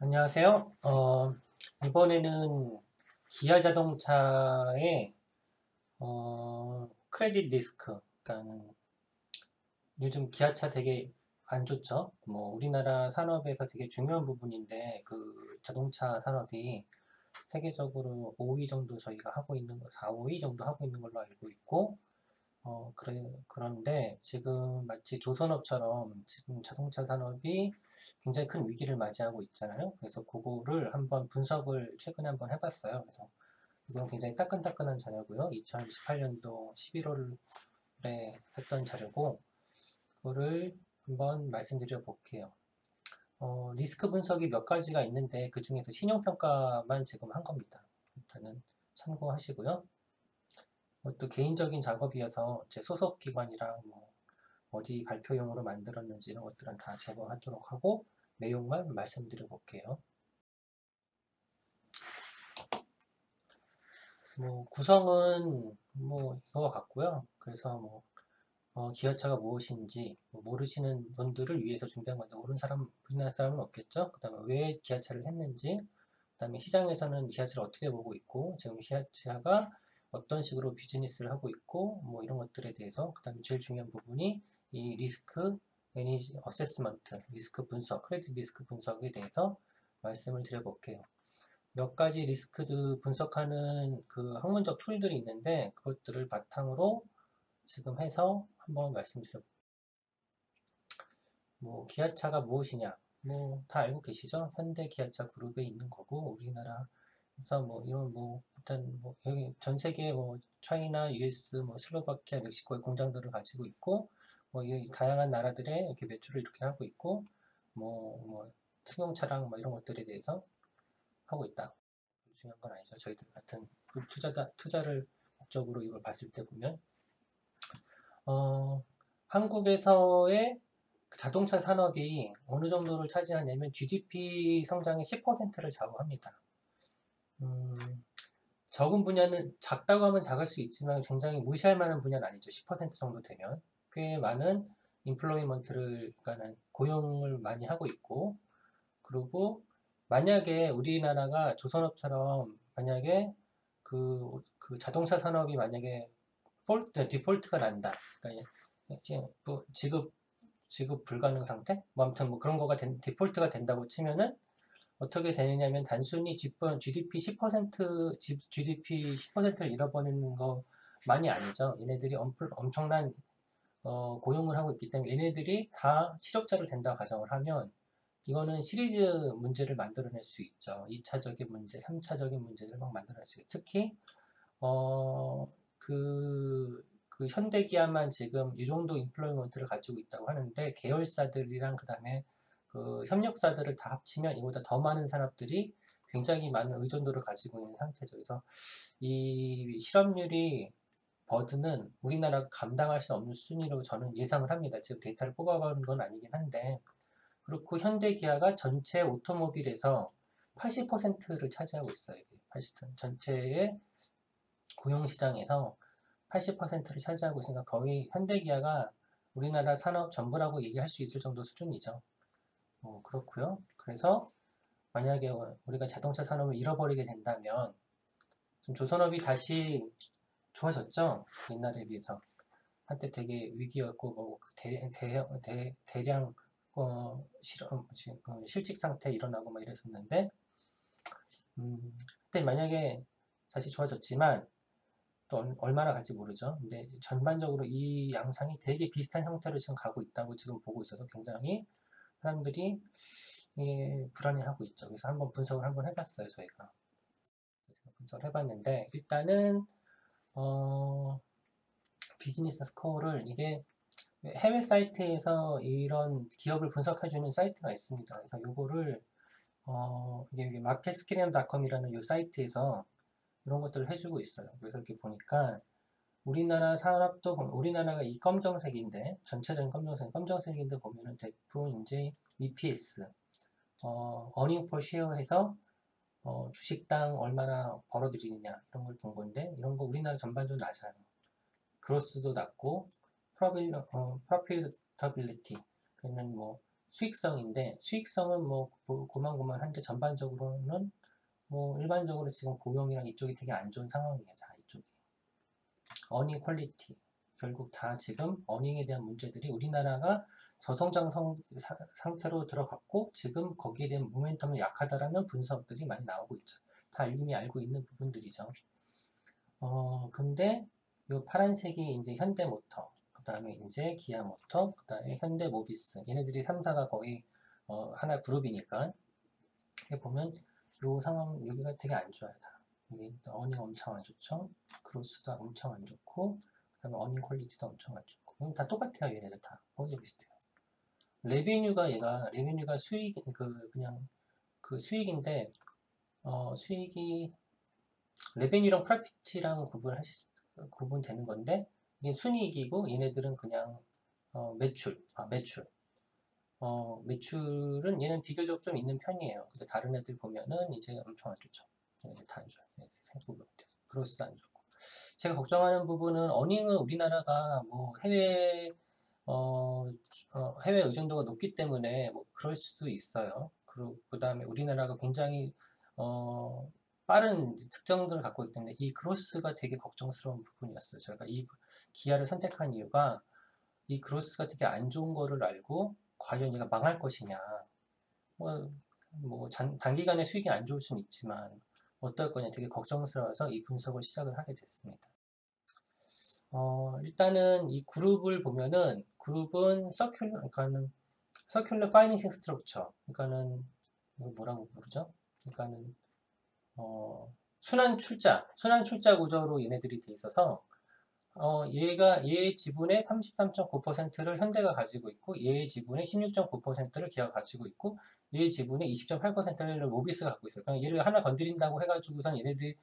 안녕하세요. 이번에는 기아 자동차의 크레딧 리스크, 그러니까 요즘 기아차 되게 안 좋죠. 뭐 우리나라 산업에서 되게 중요한 부분인데 그 자동차 산업이 세계적으로 5위 정도 저희가 하고 있는 거, 4, 5위 정도 하고 있는 걸로 알고 있고, 그런데 지금 마치 조선업처럼 지금 자동차 산업이 굉장히 큰 위기를 맞이하고 있잖아요. 그래서 그거를 한번 분석을 최근에 한번 해봤어요. 그래서 이건 굉장히 따끈따끈한 자료고요. 2028년도 11월에 했던 자료고, 그거를 한번 말씀드려 볼게요. 리스크 분석이 몇 가지가 있는데 그 중에서 신용평가만 지금 한 겁니다. 일단은 참고하시고요. 또 개인적인 작업이어서 제 소속 기관이랑 뭐 어디 발표용으로 만들었는지 이런 것들은 다 제거하도록 하고 내용만 말씀드려 볼게요. 뭐 구성은 뭐 이거 같고요. 그래서 뭐 기아차가 무엇인지 뭐 모르시는 분들을 위해서 준비한 건데 모르는 사람 우리나라 사람은 없겠죠. 그다음에 왜 기아차를 했는지, 그다음에 시장에서는 기아차를 어떻게 보고 있고 지금 기아차가 어떤 식으로 비즈니스를 하고 있고 뭐 이런 것들에 대해서, 그다음에 제일 중요한 부분이 이 리스크 매니지 어세스먼트, 리스크 분석, 크레딧 리스크 분석에 대해서 말씀을 드려볼게요. 몇 가지 리스크 분석하는 그 학문적 툴들이 있는데 그것들을 바탕으로 지금 해서 한번 말씀드려. 뭐 기아차가 무엇이냐? 뭐 다 알고 계시죠? 현대 기아차 그룹에 있는 거고 우리나라에서 뭐 이런 뭐 일단 뭐 여기 전 세계 뭐 차이나, US, 뭐 슬로바키아, 멕시코의 공장들을 가지고 있고 뭐 이 다양한 나라들의 이렇게 매출을 이렇게 하고 있고 뭐 승용 차량 뭐 이런 것들에 대해서 하고 있다. 중요한 건 아니죠. 저희들 같은 그 투자를 목적으로 이걸 봤을 때 보면 한국에서의 자동차 산업이 어느 정도를 차지하냐면 GDP 성장의 10%를 좌우합니다. 음, 적은 분야는 작다고 하면 작을 수 있지만 굉장히 무시할 만한 분야는 아니죠. 10% 정도 되면 꽤 많은 인플로이먼트를, 그러니까 고용을 많이 하고 있고, 그리고 만약에 우리나라가 조선업처럼 만약에 그 자동차 산업이 만약에 디폴트가 난다. 그러니까 지급 불가능 상태? 뭐 아무튼 뭐 그런 거가 디폴트가 된다고 치면은 어떻게 되느냐면 단순히 GDP 10% GDP 10%를 잃어버리는 거만이 아니죠. 얘네들이 엄청난 고용을 하고 있기 때문에 얘네들이 다 실업자로 된다 가정을 하면 이거는 시리즈 문제를 만들어낼 수 있죠. 2차적인 문제, 3차적인 문제를 막 만들어낼 수 있고, 특히 어, 그 현대기아만 지금 이 정도 인플로이먼트를 가지고 있다고 하는데 계열사들이랑 그다음에 그 협력사들을 다 합치면 이보다 더 많은 산업들이 굉장히 많은 의존도를 가지고 있는 상태죠. 그래서 이 실업률이 버드는 우리나라가 감당할 수 없는 수준으로 저는 예상을 합니다. 지금 데이터를 뽑아본 건 아니긴 한데, 그렇고 현대기아가 전체 오토모빌에서 80%를 차지하고 있어요. 80% 전체의 고용시장에서 80%를 차지하고 있으니까 거의 현대기아가 우리나라 산업 전부라고 얘기할 수 있을 정도 수준이죠. 그렇고요. 그래서 만약에 우리가 자동차 산업을 잃어버리게 된다면 좀 조선업이 다시 좋아졌죠. 옛날에 비해서. 한때 되게 위기였고 대량 실직 상태 일어나고 막 이랬었는데, 그때 만약에 다시 좋아졌지만 또 얼마나 갈지 모르죠. 근데 전반적으로 이 양상이 되게 비슷한 형태로 지금 가고 있다고 지금 보고 있어서 굉장히 사람들이 불안해하고 있죠. 그래서 한번 분석을 한번 해봤어요, 저희가. 분석을 해봤는데 일단은 어, 비즈니스 스코어를 이게 해외 사이트에서 이런 기업을 분석해주는 사이트가 있습니다. 그래서 요거를 이게 마켓스크린닷컴이라는 이 사이트에서 이런 것들을 해주고 있어요. 그래서 이렇게 보니까 우리나라 산업도 우리나라가 이 검정색인데 전체적인 검정색인데 보면은 대부분 이제 EPS, earning per share 해서 주식당 얼마나 벌어들이느냐 이런 걸 본 건데 이런 거 우리나라 전반적으로 낮아요. 그로스도 낮고 profitability, 그러면 뭐 수익성인데 수익성은 뭐 고만고만한데 전반적으로는 뭐 일반적으로 지금 고용이랑 이쪽이 되게 안 좋은 상황이에요. 자, 이쪽이 어닝 퀄리티 결국 다 지금 어닝에 대한 문제들이 우리나라가 저성장 상태로 들어갔고 지금 거기에 대한 모멘텀이 약하다라는 분석들이 많이 나오고 있죠. 다 이미 알고 있는 부분들이죠. 근데 요 파란색이 이제 현대모터, 그 다음에 이제 기아모터, 그 다음에 현대모비스, 얘네들이 3사가 거의 하나 그룹이니까 이렇게 보면 요 상황 여기가 되게 안 좋아요. 다. 여기 어닝 엄청 안 좋죠. 그로스도 엄청 안 좋고, 그 다음에 어닝 퀄리티도 엄청 안 좋고, 다 똑같아요. 얘네들 다 거의 비슷해요. 레비뉴가 수익 그냥 그 수익인데 수익이 레베뉴랑 프로피트랑 구분되는 건데 이게 순이익이고 얘네들은 그냥 매출. 매출은 얘는 비교적 좀 있는 편이에요. 근데 다른 애들 보면은 이제 엄청 안 좋죠. 얘네들 다 안 좋아요. 세 부분. 그로스 안 좋고. 제가 걱정하는 부분은 어닝은 우리나라가 뭐 해외 의존도가 높기 때문에 뭐 그럴 수도 있어요. 그리고 그 다음에 우리나라가 굉장히 어, 빠른 특정들을 갖고 있기 때문에 이 크로스가 되게 걱정스러운 부분이었어요. 제가 이 기아를 선택한 이유가 이 크로스가 되게 안 좋은 거를 알고 과연 얘가 망할 것이냐. 뭐, 단기간에 수익이 안 좋을 수는 있지만 어떨 거냐 되게 걱정스러워서 이 분석을 시작을 하게 됐습니다. 일단은 이 그룹을 보면은 그룹은 서큘러 파이낸싱 스트럭처 그러니까는 이거 뭐라고 부르죠? 그러니까는 순환 출자 구조로 얘네들이 돼 있어서 얘의 지분의 33.9%를 현대가 가지고 있고 얘의 지분의 16.9%를 기아가 가지고 있고 얘의 지분의 20.8%를 모비스가 갖고 있어요. 그러니까 얘를 하나 건드린다고 해가지고선 얘네들이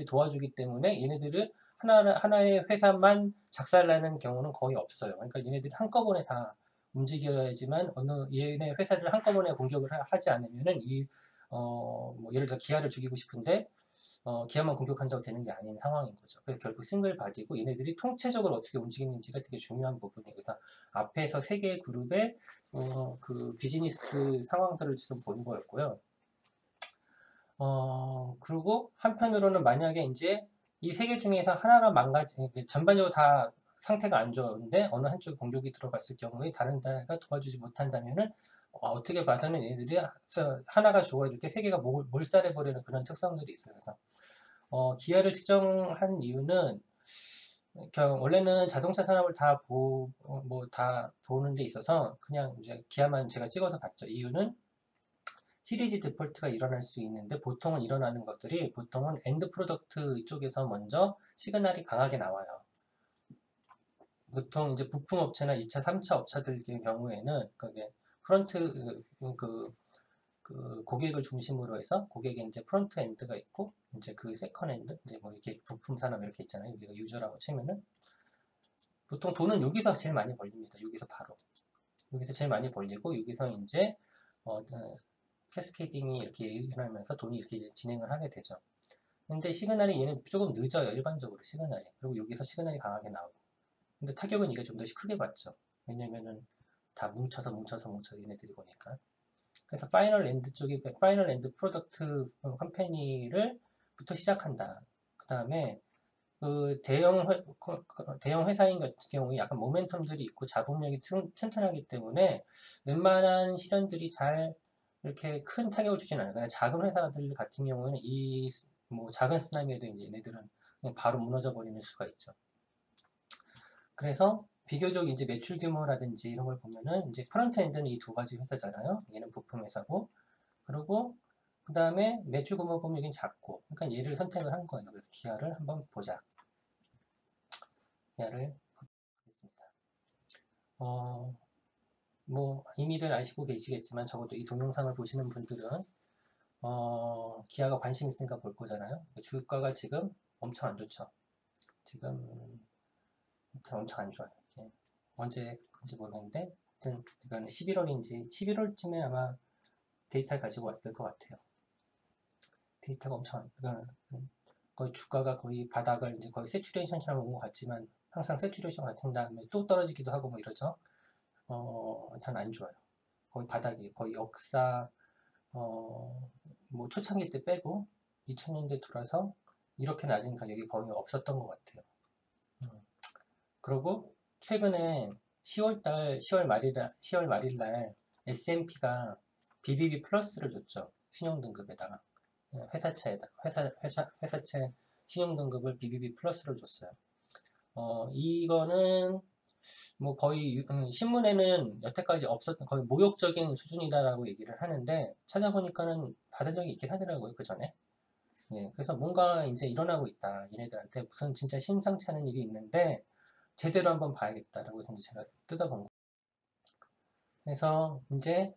도와주기 때문에 얘네들을 하나의 회사만 작살나는 경우는 거의 없어요. 그러니까 얘네들이 한꺼번에 다 움직여야지만 얘네 회사들 한꺼번에 공격을 하지 않으면은 뭐 예를 들어 기아를 죽이고 싶은데 기아만 공격한다고 되는 게 아닌 상황인 거죠. 그래서 결국 싱글 바디고 얘네들이 통체적으로 어떻게 움직이는지가 되게 중요한 부분이에요. 그래서 앞에서 세 개의 그룹의 그 비즈니스 상황들을 지금 보는 거였고요. 그리고 한편으로는 만약에 이제 이 세 개 중에서 하나가 전반적으로 다 상태가 안 좋은데 어느 한쪽에 공격이 들어갔을 경우에 다른 데가 도와주지 못한다면은 어떻게 봐서는 얘네들이 하나가 죽어 이렇게 세 개가 몰살해버리는 그런 특성들이 있어요. 그래서 기아를 측정한 이유는 원래는 자동차 산업을 다 보는 데 있어서 그냥 이제 기아만 제가 찍어서 봤죠. 이유는 시리즈 디폴트가 일어날 수 있는데 보통은 일어나는 것들이 보통은 엔드 프로덕트 쪽에서 먼저 시그널이 강하게 나와요. 보통 이제 부품 업체나 2차, 3차 업체들 경우에는 그게 프런트 그 고객을 중심으로 해서 고객의 이제 프론트 엔드가 있고 이제 그 세컨 엔드 이제 뭐 이렇게 부품 산업 이렇게 있잖아요. 우리가 유저라고 치면은 보통 돈은 여기서 제일 많이 벌립니다. 여기서 제일 많이 벌리고 여기서 이제 캐스케이딩이 이렇게 일어나면서 돈이 이렇게 진행을 하게 되죠. 근데 시그널이 얘는 조금 늦어요. 일반적으로 시그널이. 그리고 여기서 시그널이 강하게 나오고. 근데 타격은 이게 좀 더 크게 받죠. 왜냐면은 다 뭉쳐서 얘네들이 보니까. 그래서 파이널 랜드 프로덕트 컴퍼니를부터 시작한다. 그 다음에 그 대형 회사인 같은 경우에 약간 모멘텀들이 있고 자본력이 튼튼하기 때문에 웬만한 실현들이 잘 이렇게 큰 타격을 주진 않아요. 그냥 작은 회사들 같은 경우에는 뭐 작은 쓰나미에도 이제 얘네들은 그냥 바로 무너져 버리는 수가 있죠. 그래서 비교적 이제 매출 규모라든지 이런 걸 보면은 이제 프론트엔드는 이 두 가지 회사잖아요. 얘는 부품 회사고, 그리고 그 다음에 매출 규모 보면 여긴 작고, 그러니까 얘를 선택을 한 거예요. 그래서 기아를 한번 보자. 기아를 보겠습니다. 뭐 이미들 아시고 계시겠지만 적어도 이 동영상을 보시는 분들은 기아가 관심 있으니까 볼 거잖아요. 주가가 지금 엄청 안 좋죠. 지금 엄청 안 좋아요. 언제 모르겠는데 하여튼 이건 11월쯤에 아마 데이터를 가지고 왔을 것 같아요. 데이터가 엄청 거의 주가가 거의 바닥을 이제 거의 세츄레이션처럼 온 것 같지만 항상 세츄레이션 같은 다음에 또 떨어지기도 하고 뭐 이러죠. 전 안 좋아요. 거의 바닥이 거의 역사 뭐 초창기 때 빼고 2000년대 들어서 이렇게 낮은 가격이 거의 없었던 것 같아요. 그리고 최근에 10월 말일 날 S&P가 BBB 플러스를 줬죠. 신용등급에다가 회사채 신용등급을 BBB 플러스를 줬어요. 이거는 뭐 거의 신문에는 여태까지 없었던 거의 모욕적인 수준이다라고 얘기를 하는데 찾아보니까는 받은 적이 있긴 하더라고요. 그 전에. 예, 그래서 뭔가 이제 일어나고 있다. 얘네들한테 무슨 진짜 심상치 않은 일이 있는데 제대로 한번 봐야겠다라고 해서 제가 뜯어본 거예요. 그래서 이제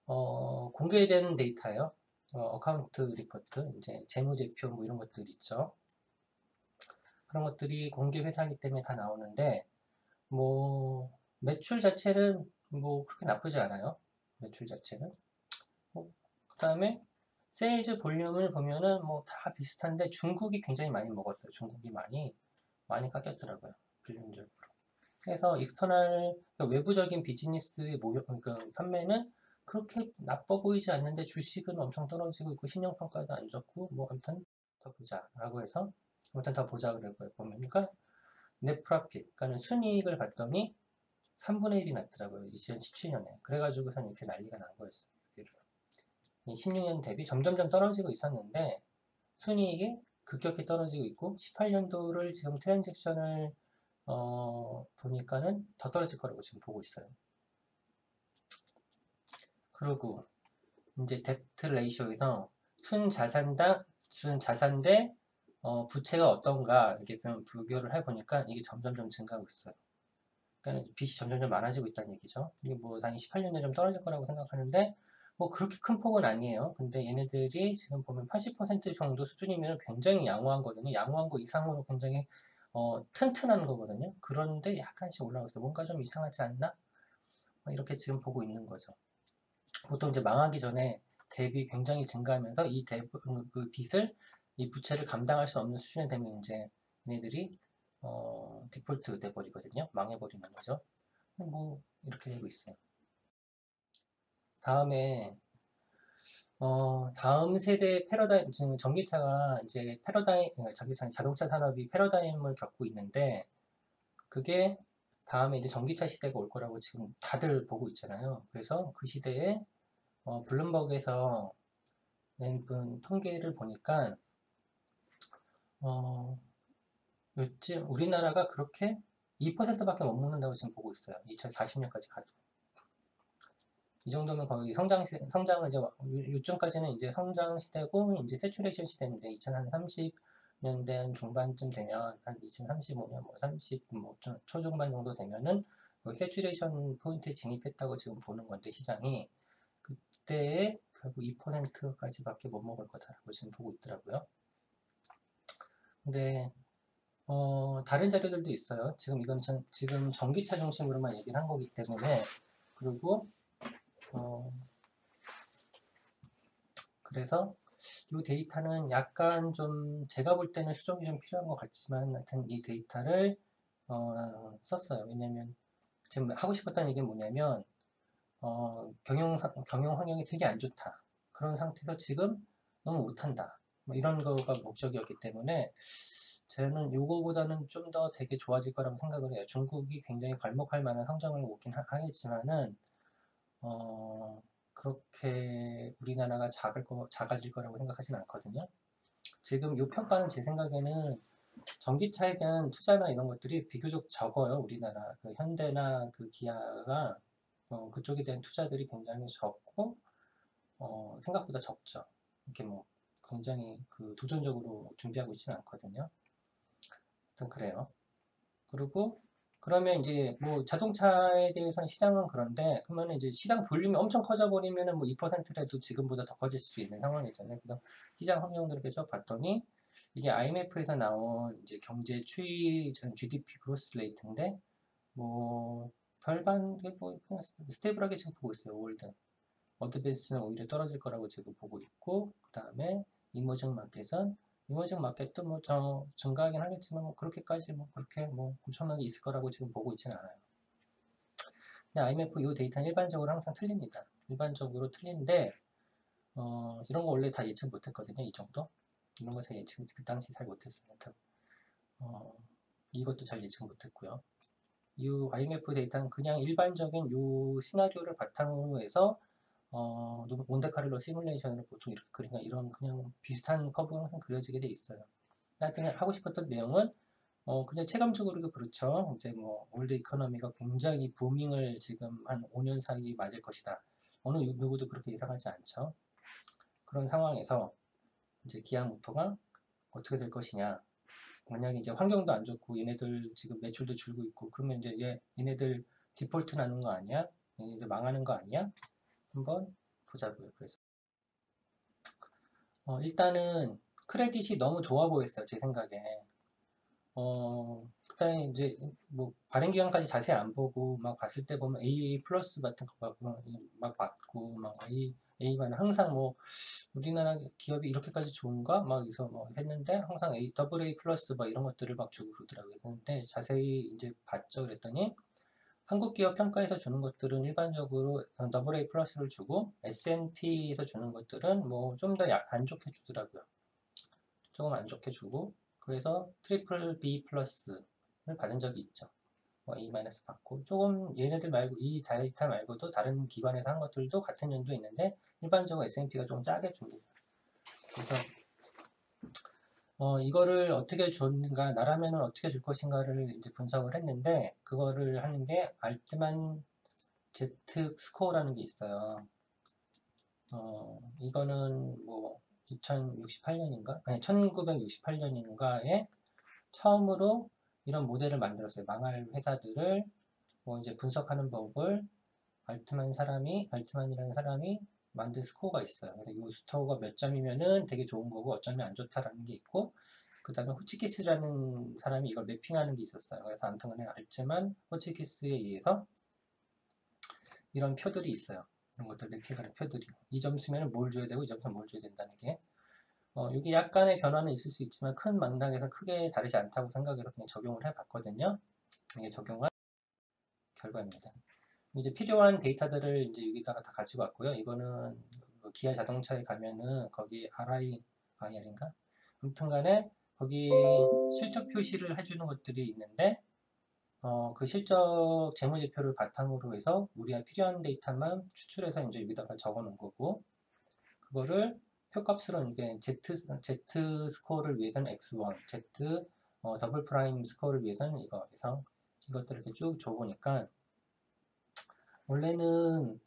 공개된 데이터예요. 어카운트 리포트, 이제 재무제표 뭐 이런 것들 있죠. 그런 것들이 공개 회사이기 때문에 다 나오는데 뭐 매출 자체는 뭐 그렇게 나쁘지 않아요. 매출 자체는. 그 다음에 세일즈 볼륨을 보면은 뭐 다 비슷한데 중국이 굉장히 많이 먹었어요. 중국이 많이 깎였더라고요. 필름적으로. 그래서 익스터널 외부적인 비즈니스의 그러니까 판매는 그렇게 나빠 보이지 않는데 주식은 엄청 떨어지고 있고 신용평가도 안 좋고 뭐 아무튼 더 보자라고 해서 아무튼 더 보자 그러고 보니까 넷 프로핏 그러니까 순이익을 봤더니 3분의 1이 났더라고요. 2017년에. 그래가지고선 이렇게 난리가 난 거였어요. 16년 대비 점점점 떨어지고 있었는데 순이익이 급격히 떨어지고 있고 18년도를 지금 트랜잭션을 보니까는 더 떨어질 거라고 지금 보고 있어요. 그리고 이제 뎁트 레이쇼에서 순자산 대 부채가 어떤가 이렇게 비교를 해보니까 이게 점점점 증가하고 있어요. 그러니까 빚이 점점점 많아지고 있다는 얘기죠. 이게 뭐 당연히 18년에 좀 떨어질 거라고 생각하는데 뭐 그렇게 큰 폭은 아니에요. 근데 얘네들이 지금 보면 80% 정도 수준이면 굉장히 양호한 거거든요. 양호한 거 이상으로 굉장히 튼튼한 거거든요. 그런데 약간씩 올라가고 있어요. 뭔가 좀 이상하지 않나? 이렇게 지금 보고 있는 거죠. 보통 이제 망하기 전에 갭이 굉장히 증가하면서 그 빚을 이 부채를 감당할 수 없는 수준에 되면 이제 얘네들이 디폴트 돼버리거든요. 망해버리는 거죠. 뭐 이렇게 되고 있어요. 다음에 다음 세대 패러다임 지금 전기차가 이제 자동차 산업이 패러다임을 겪고 있는데 그게 다음에 이제 전기차 시대가 올 거라고 지금 다들 보고 있잖아요. 그래서 그 시대에 블룸버그에서 낸 통계를 보니까 요즘 우리나라가 그렇게 2%밖에 못 먹는다고 지금 보고 있어요. 2040년까지 가도. 이 정도면 거의 성장을 이제 요즘까지는 이제 성장 시대고 이제 세츄레이션 시대인데 2030년대 중반쯤 되면 한 2035년 뭐 30, 뭐 초중반 정도 되면은 세츄레이션 포인트에 진입했다고 지금 보는 건데 시장이 그때에 결국 2%까지밖에 못 먹을 거다라고 지금 보고 있더라고요. 근데 다른 자료들도 있어요. 지금 이건 지금 전기차 중심으로만 얘기를 한 거기 때문에 그리고 그래서 이 데이터는 약간 좀 제가 볼 때는 수정이 좀 필요한 것 같지만 하여튼 이 데이터를 썼어요. 왜냐면 지금 하고 싶었던 얘기는 뭐냐면 경영 환경이 되게 안 좋다. 그런 상태에서 지금 너무 못한다. 뭐 이런 거가 목적이었기 때문에 저는 요거보다는 좀 더 되게 좋아질 거라고 생각을 해요. 중국이 굉장히 괄목할 만한 성장을 오긴 하겠지만은 그렇게 우리나라가 작아질 거라고 생각하지는 않거든요. 지금 이 평가는 제 생각에는 전기차에 대한 투자나 이런 것들이 비교적 적어요. 우리나라 그 현대나 그 기아가 그쪽에 대한 투자들이 굉장히 적고 생각보다 적죠. 이렇게 뭐 굉장히 그 도전적으로 준비하고 있지는 않거든요. 하여튼 그래요. 그리고 그러면 이제 뭐 자동차에 대해서는 시장은 그런데 그러면 이제 시장 볼륨이 엄청 커져 버리면은 뭐 2%라도 지금보다 더 커질 수 있는 상황이잖아요. 그래서 시장 환경들을 계속 봤더니 이게 IMF에서 나온 이제 경제 추이 GDP 그로스 레이트인데 뭐 별반 뭐 그냥 스테이블하게 지금 보고 있어요. 월드 어드밴스는 오히려 떨어질 거라고 지금 보고 있고 그 다음에 이머징 마켓도 뭐 증가하긴 하겠지만 뭐 그렇게까지 뭐 그렇게 뭐 엄청나게 있을 거라고 지금 보고 있지는 않아요. 근데 IMF 이 데이터는 일반적으로 항상 틀립니다. 일반적으로 틀린데 이런 거 원래 다 예측 못했거든요. 이 정도 이런 거 잘 예측 그 당시 잘 못했어요. 이것도 잘 예측 못했고요. 이 IMF 데이터는 그냥 일반적인 요 시나리오를 바탕으로 해서 몬테카를로 시뮬레이션으로 보통 이렇게 그리니까 이런 그냥 비슷한 커브가 항상 그려지게 돼 있어요. 하여튼 하고 싶었던 내용은 그냥 체감적으로도 그렇죠. 이제 뭐 월드 이코노미가 굉장히 부밍을 지금 한 5년 사이 맞을 것이다. 어느 누구도 그렇게 예상하지 않죠. 그런 상황에서 이제 기아모토가 어떻게 될 것이냐. 만약에 이제 환경도 안 좋고 얘네들 지금 매출도 줄고 있고 그러면 이제 얘네들 디폴트 나는 거 아니야? 얘네들 망하는 거 아니야? 한번 보자고요. 그래서 일단은 크레딧이 너무 좋아 보였어요. 제 생각에. 일단 이제 뭐 발행 기간까지 자세히 안 보고 막 봤을 때 보면 AA 플러스 같은 거 막 받고 막 A만 항상 뭐 우리나라 기업이 이렇게까지 좋은가 막 해서 뭐 했는데 항상 더블 A 플러스 막 이런 것들을 막 주고 그러더라고요. 근데 자세히 이제 봤죠. 그랬더니 한국 기업 평가에서 주는 것들은 일반적으로 더블 A 플러스를 주고 S&P에서 주는 것들은 뭐 좀 더 안 좋게 주더라고요. 조금 안 좋게 주고 그래서 트리플 B 플러스를 받은 적이 있죠. 뭐 A 마이너스 받고 조금 얘네들 말고 이 데이터 말고도 다른 기관에서 한 것들도 같은 연도 있는데 일반적으로 S&P가 좀 짜게 줍니다. 그래서 이거를 어떻게 줬는가 나라면은 어떻게 줄 것인가를 이제 분석을 했는데 그거를 하는 게 알트만 Z 스코어라는 게 있어요. 이거는 뭐 2068년인가? 아니 1968년인가에 처음으로 이런 모델을 만들었어요. 망할 회사들을 뭐 이제 분석하는 법을 알트만이라는 사람이 만든 스코어가 있어요. 그래서 이 스코어가 몇 점이면은 되게 좋은 거고 어쩌면 안 좋다라는 게 있고 그 다음에 호치키스라는 사람이 이걸 매핑하는 게 있었어요. 그래서 아무튼 간에 알트만 호치키스에 의해서 이런 표들이 있어요. 이런 것들 매핑하는 표들이 이 점수면 뭘 줘야 되고 이 점수면 뭘 줘야 된다는 게 여기 약간의 변화는 있을 수 있지만 큰 맥락에서 크게 다르지 않다고 생각해서 그냥 적용을 해봤거든요. 이게 적용한 결과입니다. 이제 필요한 데이터들을 이제 여기다가 다 가지고 왔고요. 이거는 기아 자동차에 가면은 거기 RIR인가? 아무튼간에 거기 실적 표시를 해주는 것들이 있는데 그 실적 재무제표를 바탕으로 해서 우리가 필요한 데이터만 추출해서 이제 여기다가 적어놓은 거고 그거를 표값으로 이게 Z 스코어를 위해서는 X1, Z 더블 프라임 스코어를 위해서는 이거 해서 이것들을 이렇게 쭉 줘보니까 원래는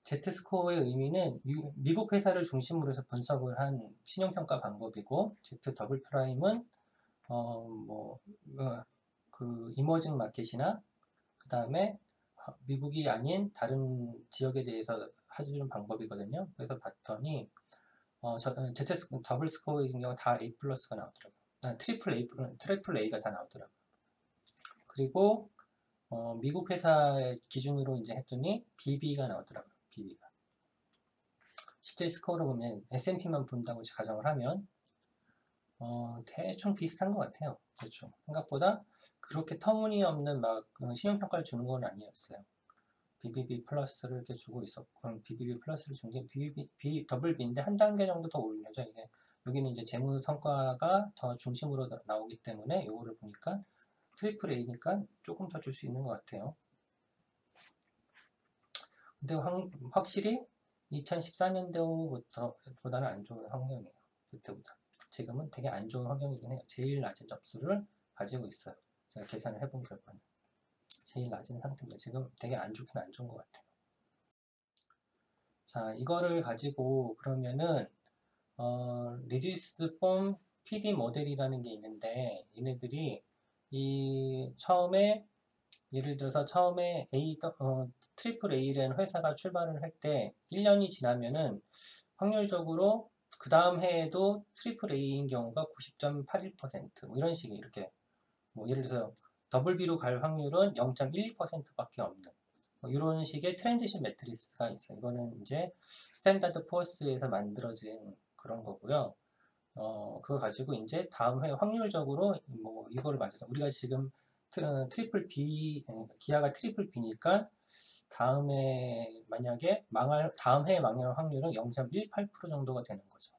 Z 스코어의 의미는 미국 회사를 중심으로 해서 분석을 한 신용평가 방법이고 Z 더블 프라임은 그 이머징 마켓이나 그 다음에 미국이 아닌 다른 지역에 대해서 해주는 방법이거든요. 그래서 봤더니 Z 더블 스코어의 경우 다 A 플러스가 나오더라고요. 트리플 A가 다 나오더라고요. 그리고 미국 회사 기준으로 이제 했더니 BB가 나오더라고요. BB가. 실제 스코어로 보면 S&P만 본다고 가정을 하면 대충 비슷한 것 같아요. 대충 생각보다 그렇게 터무니없는 막 신용평가를 주는 건 아니었어요. BBB 플러스를 이렇게 주고 있었고 BBB 플러스를 준 게 더블 B인데 한 단계 정도 더 올려죠. 이게 여기는 이제 재무 성과가 더 중심으로 나오기 때문에 이거를 보니까 트리플 A니까 조금 더 줄 수 있는 것 같아요. 근데 확실히 2014년도보다는 안 좋은 환경이에요. 그때보다. 지금은 되게 안 좋은 환경이긴 해요. 제일 낮은 점수를 가지고 있어요. 제가 계산을 해본 결과는. 제일 낮은 상태입니다. 지금 되게 안 좋긴 안 좋은 것 같아요. 자, 이거를 가지고 그러면은 Reduced Form PD 모델이라는 게 있는데 얘네들이 처음에 예를 들어서 처음에 트리플 A라는 회사가 출발을 할 때 1년이 지나면은 확률적으로 그 다음 해에도 트리플 A인 경우가 90.81% 뭐 이런 식의 이렇게 뭐 예를 들어서 더블 B로 갈 확률은 0.12%밖에 없는 뭐 이런 식의 트랜지션 매트리스가 있어요. 이거는 이제 스탠다드 포어스에서 만들어진 그런 거고요. 그거 가지고 이제 다음 해 확률적으로 뭐 이거를 맞아서 우리가 지금 트리플 B 기아가 트리플 B니까 만약에 다음 해에 망할 확률은 0.18% 정도가 되는 거죠.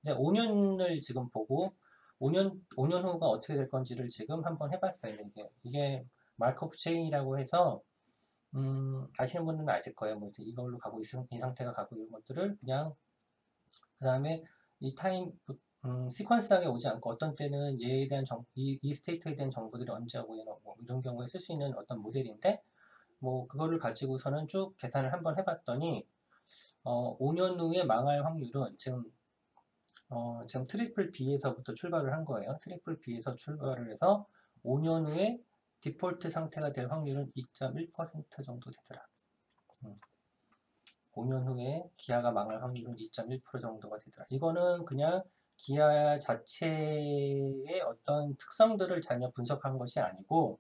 이제 5년을 지금 보고 5년 후가 어떻게 될 건지를 지금 한번 해봤어요. 이게 마르코프 체인이라고 해서 아시는 분들은 아실 거예요. 뭐 이걸로 가고 이 상태가 가고 이런 것들을 그냥 그 다음에 이 시퀀스하게 오지 않고 어떤 때는 얘에 대한 이 스테이트에 대한 정보들이 언제 오고 뭐 이런 경우에 쓸 수 있는 어떤 모델인데 뭐 그거를 가지고서는 쭉 계산을 한번 해봤더니 5년 후에 망할 확률은 지금 트리플 B에서부터 출발을 한 거예요. 트리플 B에서 출발을 해서 5년 후에 디폴트 상태가 될 확률은 2.1% 정도 되더라. 5년 후에 기아가 망할 확률은 2.1% 정도가 되더라. 이거는 그냥 기아 자체의 어떤 특성들을 전혀 분석한 것이 아니고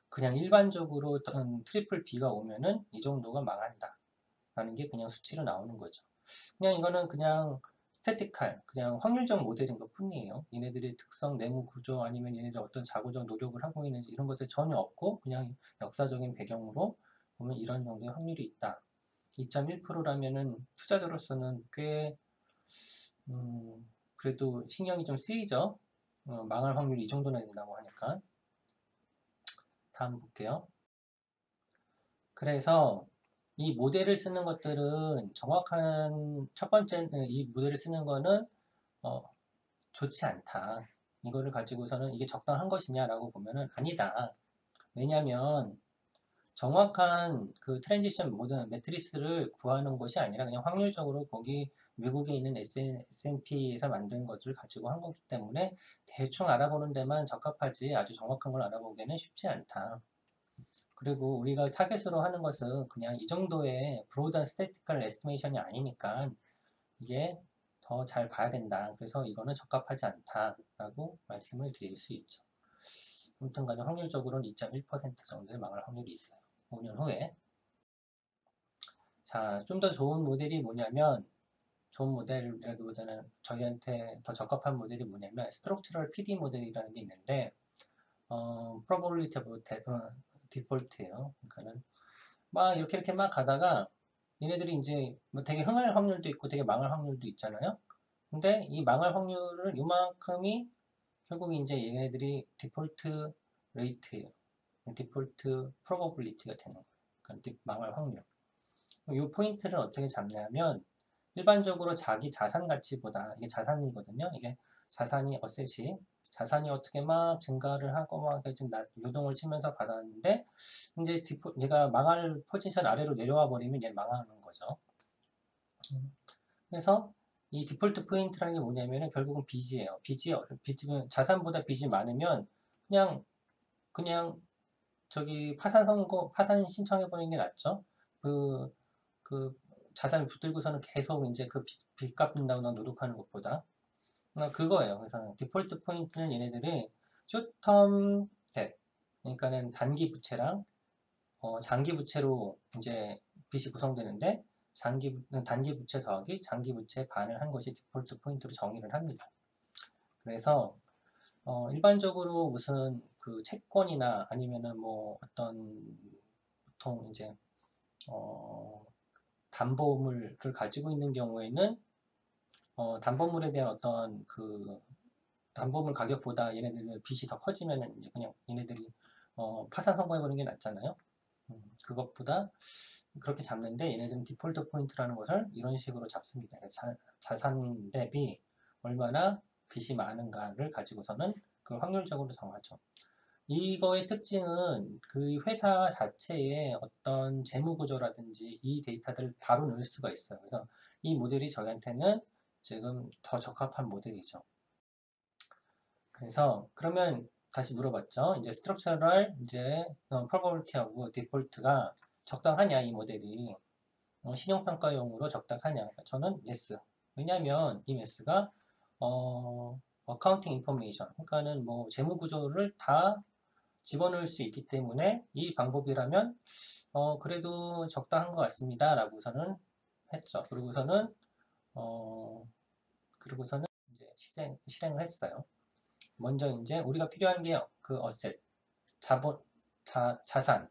그냥 일반적으로 어떤 트리플 B가 오면은 이 정도가 망한다 라는 게 그냥 수치로 나오는 거죠. 그냥 이거는 그냥 스태틱할, 그냥 확률적 모델인 것 뿐이에요. 얘네들의 특성, 내무 구조 아니면 얘네들 어떤 자구적 노력을 하고 있는지 이런 것들 전혀 없고 그냥 역사적인 배경으로 보면 이런 정도의 확률이 있다. 2.1%라면은 투자자로서는 꽤 그래도 신경이 좀 쓰이죠. 망할 확률이 이 정도나 된다고 하니까. 다음 볼게요. 그래서 이 모델을 쓰는 것들은 정확한 첫 번째는 이 모델을 쓰는 거는 좋지 않다. 이거를 가지고서는 이게 적당한 것이냐라고 보면은 아니다. 왜냐하면 정확한 그 트랜지션 모든 매트리스를 구하는 것이 아니라 그냥 확률적으로 거기 미국에 있는 S&P에서 만든 것들을 가지고 한 거기 때문에 대충 알아보는 데만 적합하지 아주 정확한 걸 알아보기는 쉽지 않다. 그리고 우리가 타겟으로 하는 것은 그냥 이 정도의 브로드한 스태티컬 에스티메이션이 아니니까 이게 더 잘 봐야 된다. 그래서 이거는 적합하지 않다라고 말씀을 드릴 수 있죠. 아무튼 간에 확률적으로는 2.1% 정도의 망할 확률이 있어요. 5년 후에. 자, 좀 더 좋은 모델이 뭐냐면 좋은 모델이라기보다는 저희한테 더 적합한 모델이 뭐냐면 스트럭처럴 PD 모델이라는 게 있는데 probability of default예요. 그러니까는 막 이렇게 막 가다가 얘네들이 이제 뭐 되게 흥할 확률도 있고 되게 망할 확률도 있잖아요. 근데 이 망할 확률을 요만큼이 결국 이제 얘네들이 디폴트 레이트예요. 디폴트 프로버빌리티가 되는 거예요. 그러니까 망할 확률. 이 포인트를 어떻게 잡냐면 일반적으로 자기 자산 가치보다 이게 자산이거든요. 이게 자산이 자산이 어떻게 막 증가를 하고 막 지금 요동을 치면서 가다는데 이제 얘가 망할 포지션 아래로 내려와 버리면 얘 망하는 거죠. 그래서 이 디폴트 포인트라는 게 뭐냐면은 결국은 빚이에요. 빚은 자산보다 빚이 많으면 그냥 저기 파산 신청해 보는 게 낫죠. 그 자산을 붙들고서는 계속 이제 그 빚 갚는다고 노력하는 것보다 그거예요. 그래서 디폴트 포인트는 얘네들이 쇼텀 뎁 그러니까는 단기 부채랑 장기 부채로 이제 빚이 구성되는데 단기 부채 더하기 장기 부채 반을 한 것이 디폴트 포인트로 정의를 합니다. 그래서 일반적으로 무슨 그 채권이나 아니면은 뭐 어떤 보통 이제 담보물을 가지고 있는 경우에는 담보물에 대한 어떤 그 담보물 가격보다 얘네들은 빚이 더 커지면은 이제 그냥 얘네들이 파산 선고해버리는 게 낫잖아요. 그것보다 그렇게 잡는데 얘네들은 디폴트 포인트라는 것을 이런 식으로 잡습니다. 자산 대비 얼마나 빚이 많은가를 가지고서는 그 확률적으로 정하죠. 이거의 특징은 그 회사 자체의 어떤 재무 구조라든지 이 데이터들을 바로 넣을 수가 있어요. 그래서 이 모델이 저희한테는 지금 더 적합한 모델이죠. 그래서 그러면 다시 물어봤죠. 이제 스트럭처럴 이제 프로버빌리티하고 디폴트가 적당하냐 이 모델이 신용평가용으로 적당하냐? 저는 yes. 왜냐하면 이 yes가 어카운팅 인포메이션 그러니까는 뭐 재무 구조를 다 집어넣을 수 있기 때문에 이 방법이라면 그래도 적당한 것 같습니다. 라고서는 했죠. 그리고서는 이제 실행을 했어요. 먼저 이제 우리가 필요한 게 그 어셋, 자산,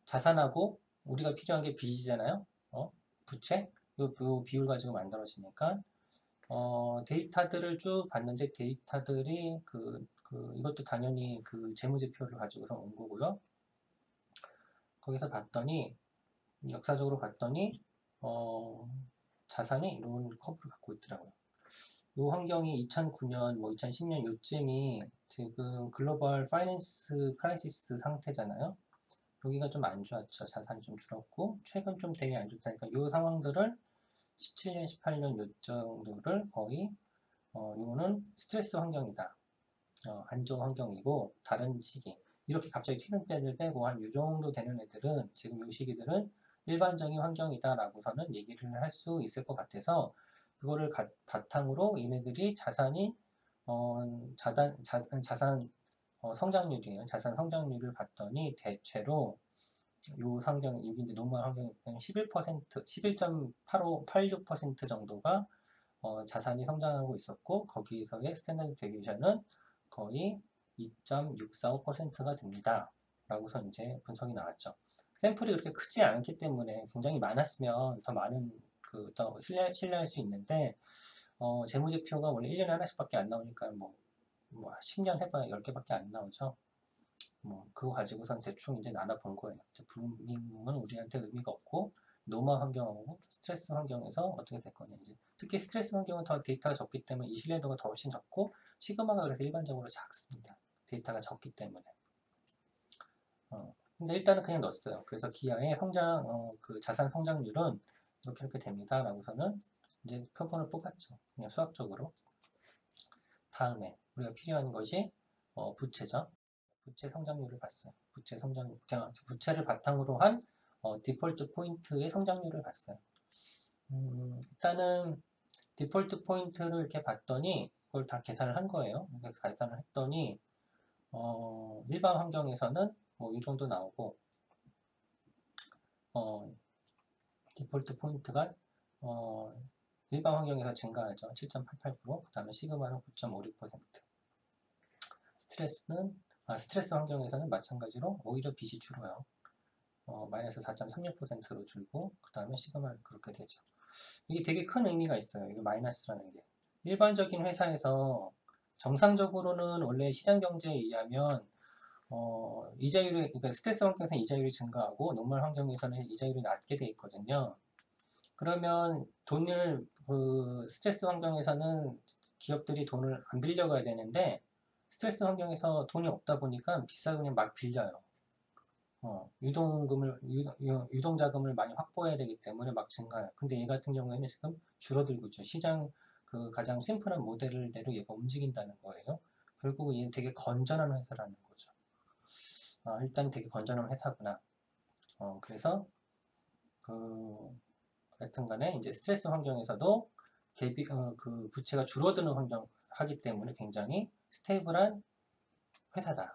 자산하고 우리가 필요한 게 빚이잖아요. 부채? 요 비율 가지고 만들어지니까 데이터들을 쭉 봤는데 데이터들이 이것도 당연히 그 재무제표를 가지고서 온 거고요. 거기서 봤더니 역사적으로 봤더니 자산이 이런 커브를 갖고 있더라고요. 이 환경이 2009년, 뭐 2010년 요쯤이 지금 글로벌 파이낸스 크라이시스 상태잖아요. 여기가 좀 안 좋았죠. 자산이 좀 줄었고 최근 좀 되게 안 좋다니까 이 상황들을 17년, 18년 요 정도를 거의 이거는 스트레스 환경이다. 안정 환경이고 다른 시기 이렇게 갑자기 튀는 애들 빼고 한 이 정도 되는 애들은 지금 이 시기들은 일반적인 환경이다 라고서는 얘기를 할 수 있을 것 같아서 그거를 바탕으로 얘네들이 자산이 자산 성장률이에요. 자산 성장률을 봤더니 대체로 요 환경 여기 이제 노멀 환경이 11%, 11.86% 정도가 자산이 성장하고 있었고 거기에서의 스탠다드 데비에이션은 거의 2.645%가 됩니다. 라고서 이제 분석이 나왔죠. 샘플이 그렇게 크지 않기 때문에 굉장히 많았으면 더 많은 더 신뢰할 수 있는데 재무제표가 원래 1년에 하나씩밖에 안 나오니까 뭐 10년 해봐야 10개밖에 안 나오죠. 그거 가지고선 대충 이제 나눠본 거예요. 불밍은 우리한테 의미가 없고 노멀 환경하고 스트레스 환경에서 어떻게 될 거냐 이제 특히 스트레스 환경은 더 데이터가 적기 때문에 이 신뢰도가 더 훨씬 적고 시그마가 그래서 일반적으로 작습니다. 데이터가 적기 때문에. 근데 일단은 그냥 넣었어요. 그래서 기아의 그 자산 성장률은 이렇게 됩니다. 라고서는 이제 표본을 뽑았죠. 그냥 수학적으로. 다음에 우리가 필요한 것이 부채죠. 부채 성장률을 봤어요. 부채를 바탕으로 한 디폴트 포인트의 성장률을 봤어요. 일단은 디폴트 포인트를 이렇게 봤더니 그걸 다 계산을 한 거예요. 그래서 계산을 했더니 일반 환경에서는 뭐 이 정도 나오고 디폴트 포인트가 일반 환경에서 증가하죠. 7.88%, 그 다음에 시그마는 9.56%. 스트레스 환경에서는 마찬가지로 오히려 빚이 줄어요. 마이너스 4.36%로 줄고 그 다음에 시그마는 그렇게 되죠. 이게 되게 큰 의미가 있어요. 이거 마이너스라는 게. 일반적인 회사에서 정상적으로는 원래 시장 경제에 의하면 이자율이 그러니까 스트레스 환경에서는 이자율이 증가하고 노멀 환경에서는 이자율이 낮게 돼 있거든요. 그러면 스트레스 환경에서는 기업들이 돈을 안 빌려가야 되는데 스트레스 환경에서 돈이 없다 보니까 비싸게 그냥 막 빌려요. 유동자금을 많이 확보해야 되기 때문에 막 증가해요. 근데 얘 같은 경우에는 지금 줄어들고 있죠. 시장 가장 심플한 모델대로 얘가 움직인다는 거예요. 결국 얘는 되게 건전한 회사라는 거죠. 일단 되게 건전한 회사구나. 그래서 여튼간에 이제 스트레스 환경에서도 그 부채가 줄어드는 환경 하기 때문에 굉장히 스테이블한 회사다.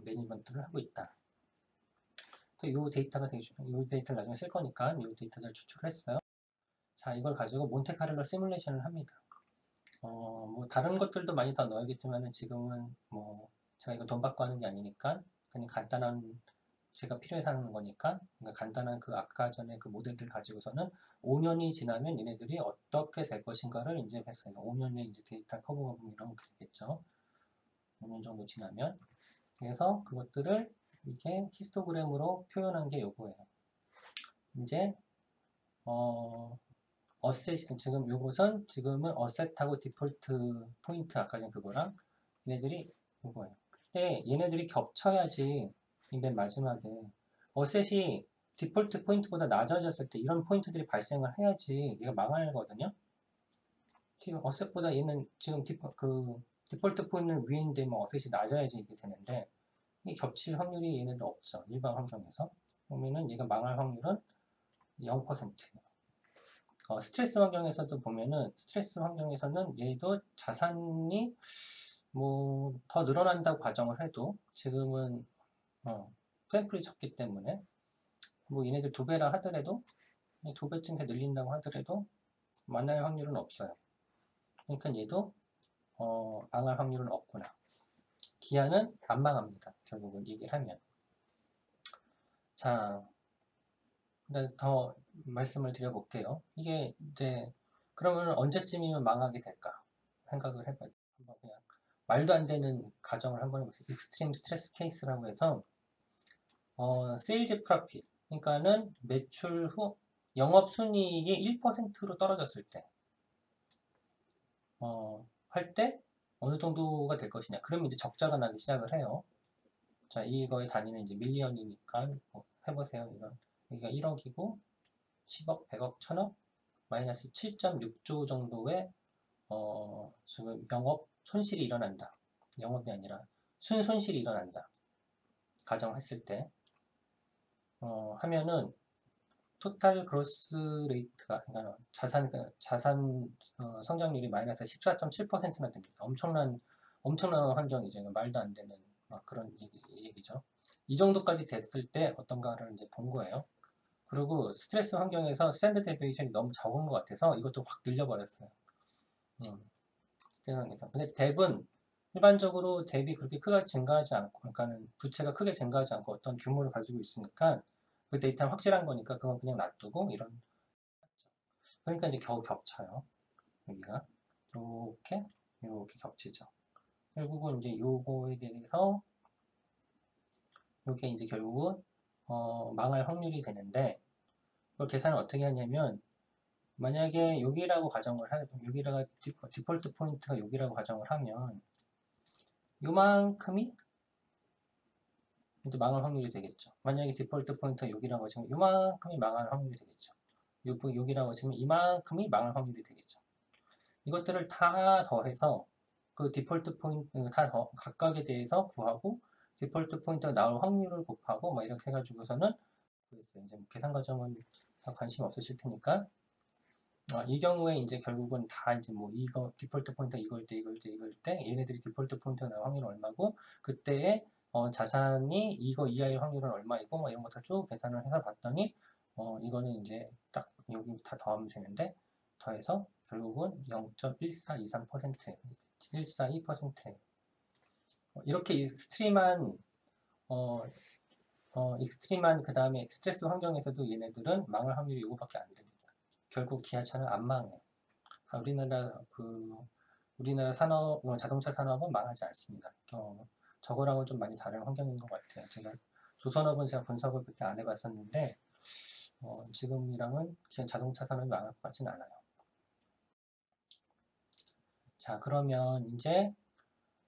매니지먼트를 하고 있다. 이 데이터가 되게 중요해요. 이 데이터를 나중에 쓸 거니까 이 데이터를 추출했어요. 자, 이걸 가지고 몬테카를로 시뮬레이션을 합니다. 뭐 다른 것들도 많이 더 넣어야겠지만은 지금은 뭐 제가 이거 돈 받고 하는 게 아니니까 그냥 간단한 제가 필요해서 하는 거니까 그러니까 간단한 아까 전에 그 모델들 가지고서는 5년이 지나면 얘네들이 어떻게 될 것인가를 이제 했어요. 5년에 이제 데이터 커버가 보면 이런 게 되겠죠. 5년 정도 지나면 그래서 그것들을 이렇게 히스토그램으로 표현한 게 요거예요. 이제 지금 요것은 지금은 어셋하고 디폴트 포인트 아까 전 그거랑 얘네들이 요거예요. 근데 얘네들이 겹쳐야지 맨 마지막에 어셋이 디폴트 포인트보다 낮아졌을 때 이런 포인트들이 발생을 해야지 얘가 망하거든요. 지금 어셋보다 얘는 지금 디폴트 포인트는 위인데 뭐 어셋이 낮아야지 이게 되는데 이 겹칠 확률이 얘네들 없죠. 일반 환경에서. 그러면은 얘가 망할 확률은 0%예요. 스트레스 환경에서도 보면은 스트레스 환경에서는 얘도 자산이 뭐 더 늘어난다고 가정을 해도 지금은 샘플이 적기 때문에 뭐 얘네들 2배라 하더라도 2배쯤 늘린다고 하더라도 만날 확률은 없어요. 그러니까 얘도 망할 확률은 없구나. 기아는 안 망합니다. 결국은 얘기를 하면. 자, 근데 더 말씀을 드려볼게요. 이게 이제 그러면 언제쯤이면 망하게 될까 생각을 해봐요. 한번 그냥 말도 안 되는 가정을 한번 해보세요. 익스트림 스트레스 케이스라고 해서 세일즈 프로핏, 그러니까는 매출 후 영업 순이익이 1%로 떨어졌을 때, 할 때 어느 정도가 될 것이냐. 그러면 이제 적자가 나기 시작을 해요. 자, 이거의 단위는 이제 밀리언이니까 해보세요. 이건 여기가 1억이고 10억, 100억, 1000억 마이너스 7.6조 정도의 지금 영업 손실이 일어난다. 영업이 아니라 순손실이 일어난다. 가정했을 때 하면은 토탈 그로스 레이트가 그러니까 자산 성장률이 마이너스 14.7%나 됩니다. 엄청난 환경이죠. 말도 안 되는 그런 얘기죠. 이 정도까지 됐을 때 어떤가를 이제 본 거예요. 그리고 스트레스 환경에서 스탠더드 데비에이션이 너무 적은 것 같아서 이것도 확 늘려버렸어요. 근데 뎁은 일반적으로 뎁이 그렇게 크게 증가하지 않고, 그러니까는 부채가 크게 증가하지 않고 어떤 규모를 가지고 있으니까 그 데이터는 확실한 거니까 그건 그냥 놔두고 이런. 그러니까 이제 겨우 겹쳐요. 여기가 이렇게 겹치죠. 결국은 이제 요거에 대해서 요게 이제 결국은 망할 확률이 되는데 그걸 계산을 어떻게 하냐면 만약에 여기라고 가정을 여기다가 디폴트 포인트가 여기라고 가정을 하면 요만큼이 이제 망할 확률이 되겠죠. 만약에 디폴트 포인트가 여기라고 하시면 요만큼이 망할 확률이 되겠죠. 여기라고 하시면 이만큼이 망할 확률이 되겠죠. 이것들을 다 더해서 그 디폴트 포인트 다 각각에 대해서 구하고 디폴트 포인트가 나올 확률을 곱하고 막 이렇게 해가지고서는 구했어요. 이제 계산 과정은 다 관심 없으실 테니까 이 경우에 이제 결국은 다 이제 뭐 이거 디폴트 포인트 이걸 때 얘네들이 디폴트 포인트가 나올 확률은 얼마고 그때의 자산이 이거 이하의 확률은 얼마이고 뭐 이런 것들 쭉 계산을 해서 봤더니 이거는 이제 딱 여기 다 더하면 되는데 더해서 결국은 0.1423% 142% 이렇게 익스트림한 그 다음에 스트레스 환경에서도 얘네들은 망할 확률이 이거밖에 안 됩니다. 결국 기아차는 안 망해요. 우리나라 산업, 자동차 산업은 망하지 않습니다. 저거랑은 좀 많이 다른 환경인 것 같아요. 제가 조선업은 제가 분석을 그때 안 해봤었는데 지금이랑은 자동차 산업이 망할 것 같지는 않아요. 자, 그러면 이제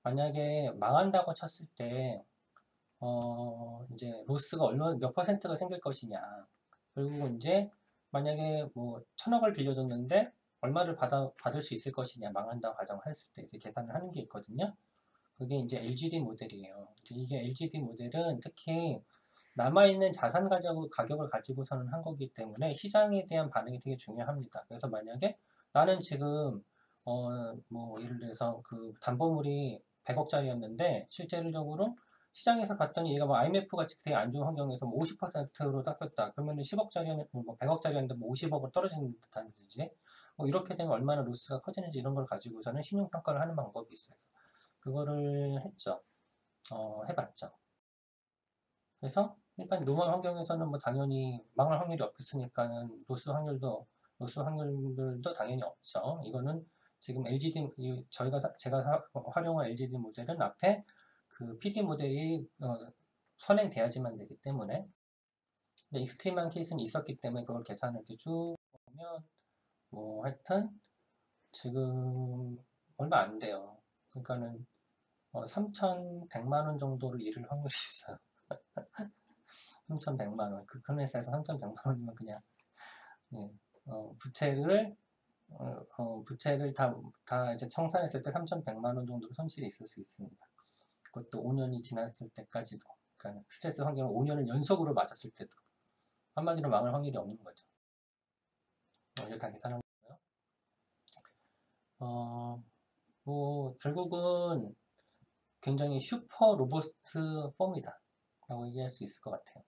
만약에 망한다고 쳤을 때 이제 로스가 몇 퍼센트가 생길 것이냐. 그리고 이제 만약에 뭐 1000억을 빌려줬는데 얼마를 받을 수 있을 것이냐 망한다고 가정했을 때 이렇게 계산을 하는 게 있거든요. 그게 이제 LGD 모델이에요. 이게 LGD 모델은 특히 남아있는 자산 가격을 가지고서는 한 거기 때문에 시장에 대한 반응이 되게 중요합니다. 그래서 만약에 나는 지금 뭐 예를 들어서 그 담보물이 100억짜리였는데 실제적으로 시장에서 봤더니 얘가 뭐 IMF 같이 되게 안 좋은 환경에서 뭐 50%로 닦였다. 그러면 10억짜리는 뭐 100억짜리였는데 뭐 50억으로 떨어지는 듯한 듯이 뭐 이렇게 되면 얼마나 로스가 커지는지 이런 걸 가지고서는 신용평가를 하는 방법이 있어요. 그거를 했죠. 해봤죠. 그래서 일반 노멀 환경에서는 뭐 당연히 망할 확률이 없겠으니까는 로스 확률들도 당연히 없죠. 이거는 지금 LGD 제가 활용한 LGD 모델은 앞에 그 PD 모델이 선행돼야지만 되기 때문에 근데 익스트림한 케이스는 있었기 때문에 그걸 계산을 쭉 보면 뭐 하여튼 지금 얼마 안 돼요. 그러니까는 3,100만 원 정도를 잃을 확률이 있어요. 3,100만 원. 큰 회사에서 3,100만 원이면 그냥 예, 부채를 다 이제 청산했을 때 3,100만 원 정도 손실이 있을 수 있습니다. 그것도 5년이 지났을 때까지도. 그러니까 스트레스 환경을 5년을 연속으로 맞았을 때도 한마디로 망할 확률이 없는 거죠. 이걸 다 계산한 거고요. 뭐 결국은 굉장히 슈퍼 로버스트 폼이다 라고 얘기할 수 있을 것 같아요.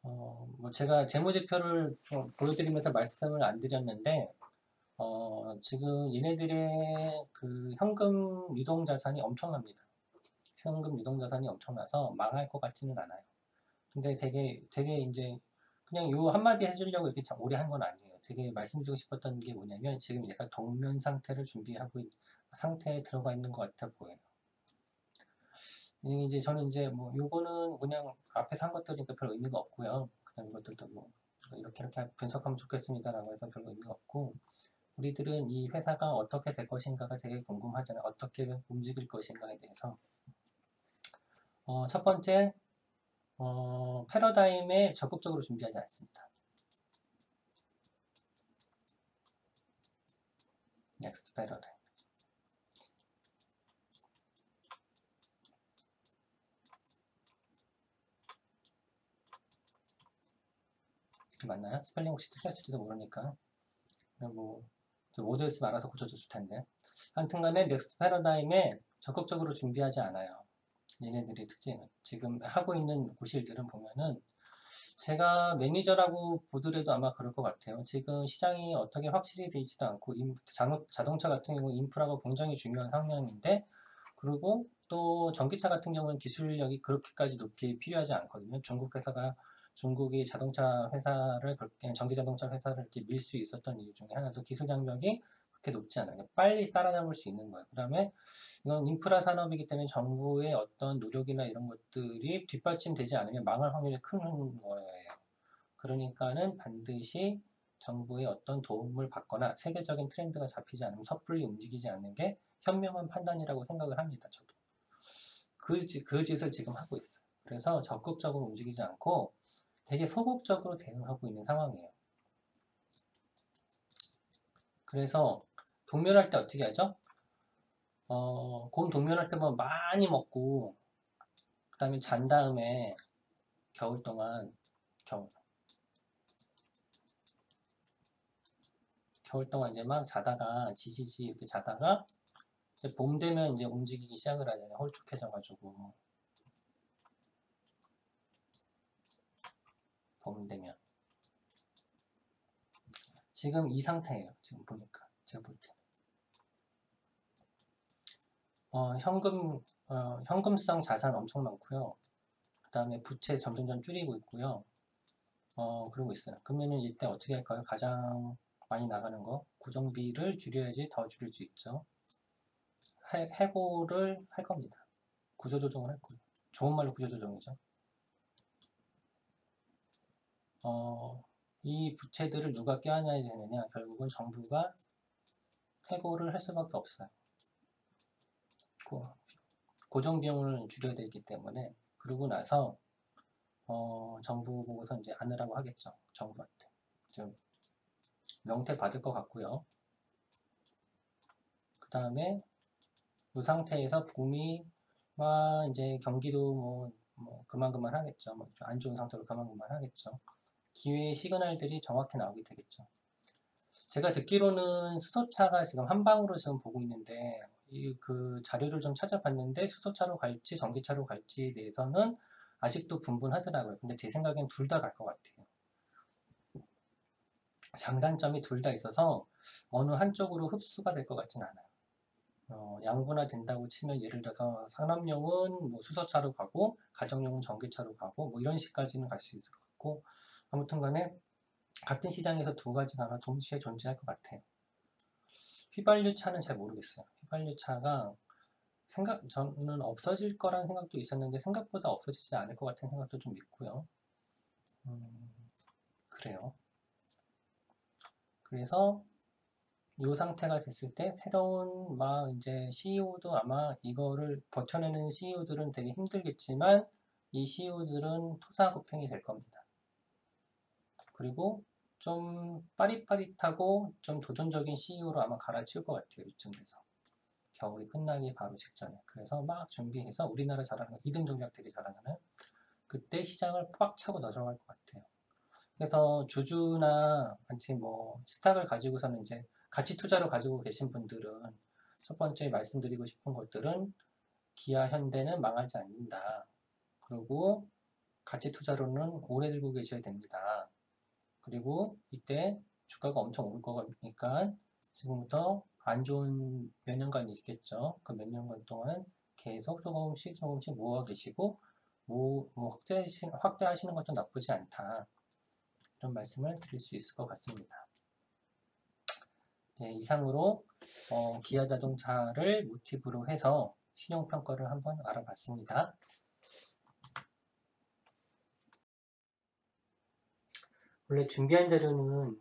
뭐 제가 재무제표를 보여드리면서 말씀을 안 드렸는데 지금 얘네들의 그 현금 유동 자산이 엄청납니다. 현금 유동 자산이 엄청나서 망할 것 같지는 않아요. 근데 되게 이제 그냥 요 한마디 해주려고 이렇게 참 오래 한 건 아니에요. 되게 말씀드리고 싶었던 게 뭐냐면 지금 얘가 동면 상태를 상태에 들어가 있는 것 같아 보여요. 이제 저는 이제 뭐 요거는 그냥 앞에서 한 것들이니까 별 의미가 없고요. 그냥 이것들도 뭐 이렇게 분석하면 좋겠습니다라고 해서 별 의미가 없고, 우리들은 이 회사가 어떻게 될 것인가가 되게 궁금하잖아요. 어떻게 움직일 것인가에 대해서. 첫 번째, 패러다임에 적극적으로 준비하지 않습니다. 넥스트 패러다임. 맞나요? 스펠링 혹시 틀렸을지도 모르니까. 뭐, 오더였으면 알아서 고쳐줬을 텐데. 하여튼 간에 넥스트 패러다임에 적극적으로 준비하지 않아요. 얘네들의 특징은. 지금 하고 있는 구실들은 보면은, 제가 매니저라고 보더라도 아마 그럴 것 같아요. 지금 시장이 어떻게 확실히 되어 있지도 않고, 자동차 같은 경우 인프라가 굉장히 중요한 상황인데, 그리고 또 전기차 같은 경우는 기술력이 그렇게까지 높게 필요하지 않거든요. 중국이 자동차 회사를, 전기 자동차 회사를 이렇게 밀 수 있었던 이유 중에 하나도 기술 장벽이 그렇게 높지 않아요. 빨리 따라잡을 수 있는 거예요. 그 다음에 이건 인프라 산업이기 때문에 정부의 어떤 노력이나 이런 것들이 뒷받침되지 않으면 망할 확률이 큰 거예요. 그러니까는 반드시 정부의 어떤 도움을 받거나 세계적인 트렌드가 잡히지 않으면 섣불리 움직이지 않는 게 현명한 판단이라고 생각을 합니다. 저도. 그 짓을 지금 하고 있어요. 그래서 적극적으로 움직이지 않고 되게 소극적으로 대응하고 있는 상황이에요. 그래서 동면할 때 어떻게 하죠? 곰 동면할 때 보면 많이 먹고 그 다음에 잔 다음에 겨울 동안 이제 막 자다가 지지지 이렇게 자다가 이제 봄 되면 이제 움직이기 시작을 하잖아요. 홀쭉해져가지고 봄 되면 지금 이 상태예요. 지금 보니까 제가 볼 때. 현금성 자산 엄청 많고요. 그 다음에 부채 점점점 줄이고 있고요. 그러고 있어요. 그러면은 이때 어떻게 할까요? 가장 많이 나가는 거 고정비를 줄여야지 더 줄일 수 있죠. 해고를 할 겁니다. 구조조정을 할 거예요. 좋은 말로 구조조정이죠. 이 부채들을 누가 껴안아야 되느냐? 결국은 정부가 해고를 할 수밖에 없어요. 고정 비용을 줄여야 되기 때문에. 그러고 나서 정부 보고서 이제 안으라고 하겠죠. 정부한테. 좀 명태 받을 것 같고요. 그 다음에 이 상태에서 북미와 이제 경기도 뭐 그만 하겠죠. 뭐 안 좋은 상태로 그만 하겠죠. 기회의 시그널들이 정확히 나오게 되겠죠. 제가 듣기로는 수소차가 지금 한방으로 지금 보고 있는데 그 자료를 좀 찾아봤는데 수소차로 갈지 전기차로 갈지에 대해서는 아직도 분분하더라고요. 근데 제 생각엔 둘 다 갈 것 같아요. 장단점이 둘 다 있어서 어느 한쪽으로 흡수가 될 것 같진 않아요. 양분화 된다고 치면 예를 들어서 산업용은 뭐 수소차로 가고 가정용은 전기차로 가고 뭐 이런 식까지는 갈 수 있을 것 같고, 아무튼 간에 같은 시장에서 두 가지가 아마 동시에 존재할 것 같아요. 휘발유차는 잘 모르겠어요. 휘발유차가 저는 없어질 거라는 생각도 있었는데 생각보다 없어지지 않을 것 같은 생각도 좀 있고요. 그래요. 그래서 이 상태가 됐을 때 새로운 막 이제 CEO도 아마 이거를 버텨내는 CEO들은 되게 힘들겠지만 이 CEO들은 토사구팽이 될 겁니다. 그리고 좀 빠릿빠릿하고 좀 도전적인 CEO로 아마 갈아치울 것 같아요. 이쯤에서 겨울이 끝나기 바로 직전에. 그래서 막 준비해서 우리나라 잘하는 2등 전략 되게 잘하잖아요. 그때 시장을 꽉 차고 들어갈 것 같아요. 그래서 주주나 같이 뭐 스탁을 가지고서는 이제 가치 투자로 가지고 계신 분들은 첫 번째 말씀드리고 싶은 것들은 기아 현대는 망하지 않는다. 그리고 가치 투자로는 오래 들고 계셔야 됩니다. 그리고 이때 주가가 엄청 오를 거니까 지금부터 안 좋은 몇 년간 있겠죠. 그 몇 년간 동안 계속 조금씩 모아 계시고 확대하시는 것도 나쁘지 않다. 이런 말씀을 드릴 수 있을 것 같습니다. 네, 이상으로 기아 자동차를 모티브로 해서 신용평가를 한번 알아봤습니다. 원래 준비한 자료는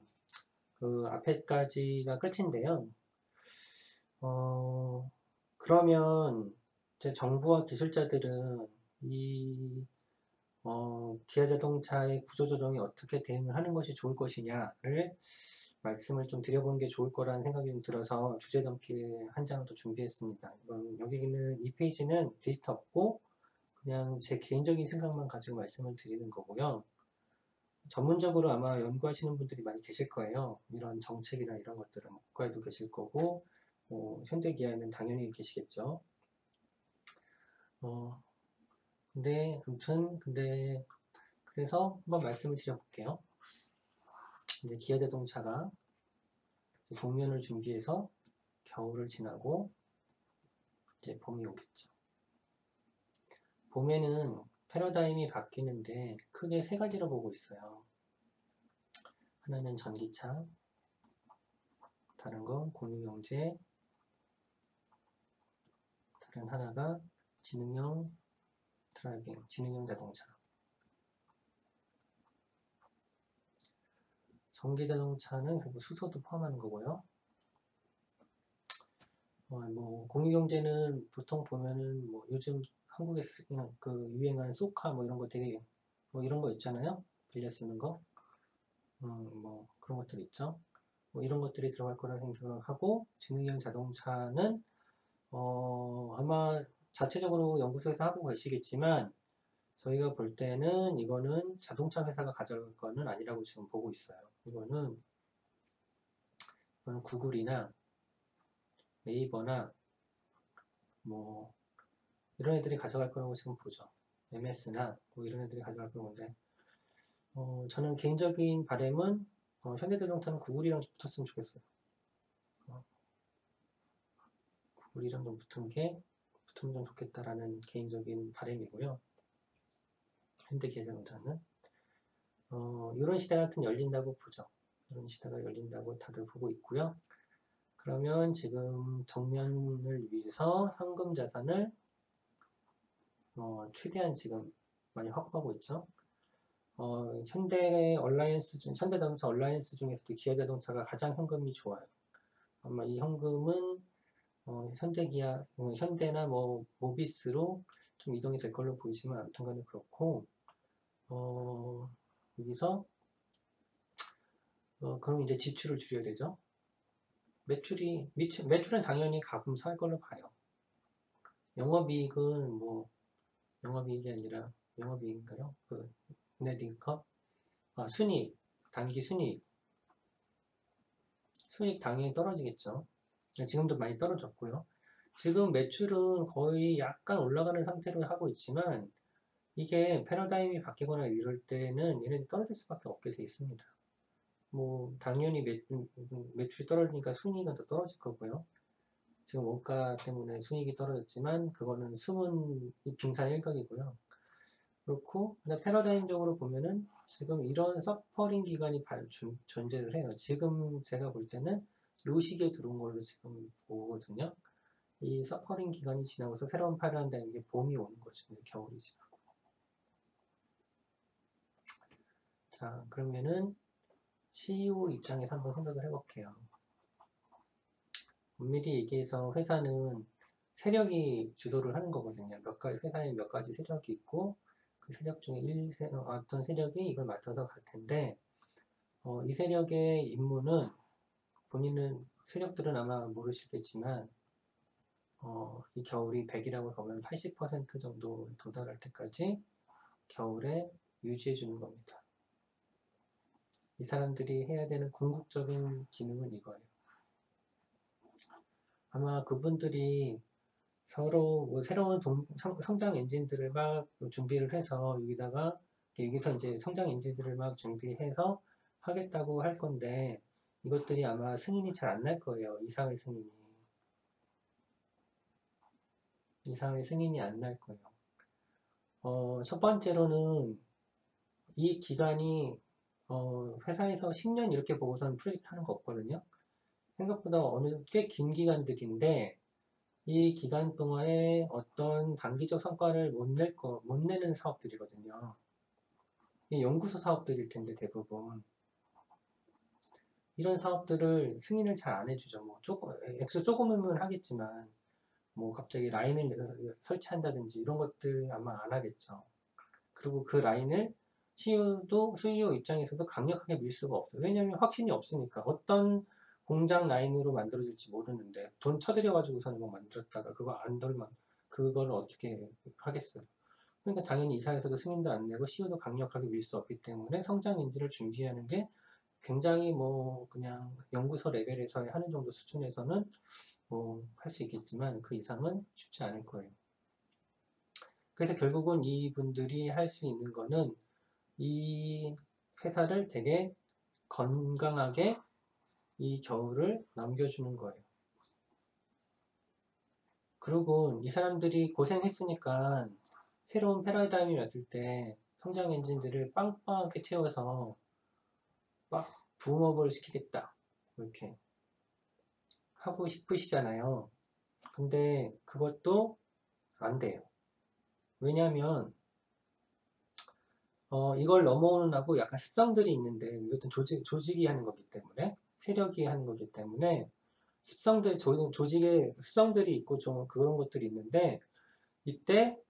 그 앞에까지가 끝인데요. 그러면 이제 정부와 기술자들은 이 기아 자동차의 구조조정에 어떻게 대응을 하는 것이 좋을 것이냐를 말씀을 좀 드려보는 게 좋을 거라는 생각이 좀 들어서 주제 담기 한 장을 더 준비했습니다. 여기는 이 페이지는 데이터 없고 그냥 제 개인적인 생각만 가지고 말씀을 드리는 거고요. 전문적으로 아마 연구하시는 분들이 많이 계실 거예요. 이런 정책이나 이런 것들은 국가에도 계실 거고 현대기아에는 당연히 계시겠죠. 근데 그래서 한번 말씀을 드려볼게요. 이제 기아 자동차가 동면을 준비해서 겨울을 지나고 이제 봄이 오겠죠. 봄에는 패러다임이 바뀌는데 크게 세 가지로 보고 있어요. 하나는 전기차, 다른 건 공유경제, 다른 하나가 지능형 드라이빙, 지능형 자동차. 전기 자동차는 결국 수소도 포함하는 거고요. 공유경제는 보통 보면은 요즘 한국에서 그 유행하는 소카 이런 거 되게 이런 거 있잖아요. 빌려 쓰는 거. 그런 것들 있죠. 이런 것들이 들어갈 거라 생각하고 지능형 자동차는 아마 자체적으로 연구소에서 하고 계시겠지만 저희가 볼 때는 이거는 자동차 회사가 가져갈 거는 아니라고 지금 보고 있어요. 이거는 구글이나 네이버나 이런 애들이 가져갈 거라고 지금 보죠. MS나 이런 애들이 가져갈 건데 저는 개인적인 바람은 현대자동차는 구글이랑 붙었으면 좋겠어요. 구글이랑 좀 붙으면 좀 좋겠다라는 개인적인 바람이고요. 현대기아자동차는 이런 시대가 하여튼 열린다고 보죠. 이런 시대가 열린다고 다들 보고 있고요. 그러면 지금 정면을 위해서 현금 자산을 최대한 지금 많이 확보하고 있죠. 현대자동차 얼라이언스 중에서도 기아자동차가 가장 현금이 좋아요. 아마 이 현금은 현대나 모비스로 좀 이동이 될 걸로 보이지만 아무튼간에 그렇고 여기서 그럼 이제 지출을 줄여야 되죠. 매출은 당연히 가금사할 걸로 봐요. 영업이익은 영업이익이 아니라 영업이익인가요? 넷인컴? 순이익, 단기 순이익 당연히 떨어지겠죠. 지금도 많이 떨어졌고요. 지금 매출은 거의 약간 올라가는 상태로 하고 있지만 이게 패러다임이 바뀌거나 이럴 때는 얘네들이 떨어질 수밖에 없게 돼 있습니다. 당연히 매출이 떨어지니까 순이익은 더 떨어질 거고요. 지금 원가 때문에 순이익이 떨어졌지만 그거는 숨은 빙산 일각이고요. 그렇고 패러다임적으로 보면은 지금 이런 서퍼링 기간이 존재를 해요. 지금 제가 볼 때는 요 시기에 들어온 걸로 지금 보거든요. 이 서퍼링 기간이 지나고서 새로운 패러다임, 이게 봄이 오는 거죠. 겨울이 지나고. 자, 그러면은 CEO 입장에서 한번 생각을 해볼게요. 엄밀히 얘기해서 회사는 세력이 주도를 하는 거거든요. 회사에 몇 가지 세력이 있고 그 세력 중에 어떤 세력이 이걸 맡아서 갈 텐데 이 세력의 임무는 세력들은 아마 모르시겠지만 이 겨울이 100이라고 보면 80% 정도 도달할 때까지 겨울에 유지해 주는 겁니다. 이 사람들이 해야 되는 궁극적인 기능은 이거예요. 아마 그분들이 서로 새로운 성장 엔진들을 막 준비를 해서 여기서 이제 성장 엔진들을 막 준비해서 하겠다고 할 건데 이것들이 아마 승인이 잘 안 날 거예요. 이사회 승인이 안 날 거예요. 첫 번째로는 이 기간이 회사에서 10년 이렇게 보고서는 프로젝트 하는 거 없거든요. 생각보다 꽤 긴 기간들인데 이 기간 동안에 어떤 단기적 성과를 못 내는 사업들이거든요. 이 연구소 사업들일 텐데 대부분 이런 사업들을 승인을 잘 안 해주죠. 뭐 액수 조금이면 하겠지만 뭐 갑자기 라인을 설치한다든지 이런 것들 아마 안 하겠죠. 그리고 그 라인을 CEO 입장에서도 강력하게 밀 수가 없어요. 왜냐하면 확신이 없으니까 어떤 공장 라인으로 만들어질지 모르는데 돈 쳐들여가지고서는 막 만들었다가 그거 안 돌면 그걸 어떻게 하겠어요. 그러니까 당연히 이사에서도 승인도 안 내고 CEO도 강력하게 밀 수 없기 때문에 성장 인지를 준비하는 게 굉장히 뭐 그냥 연구소 레벨에서 하는 정도 수준에서는 뭐 할 수 있겠지만 그 이상은 쉽지 않을 거예요. 그래서 결국은 이분들이 할 수 있는 거는 이 회사를 되게 건강하게 이 겨울을 넘겨주는 거예요. 그리고 이 사람들이 고생했으니까 새로운 패러다임이 왔을 때 성장 엔진들을 빵빵하게 채워서 막 붐업을 시키겠다 이렇게 하고 싶으시잖아요. 근데 그것도 안 돼요. 왜냐하면 이걸 넘어오는 하고 약간 습성들이 있는데 이것도 조직이 하는 거기 때문에 세력이 하는 거기 때문에 조직의 습성들이 있고 좀 그런 것들이 있는데 이때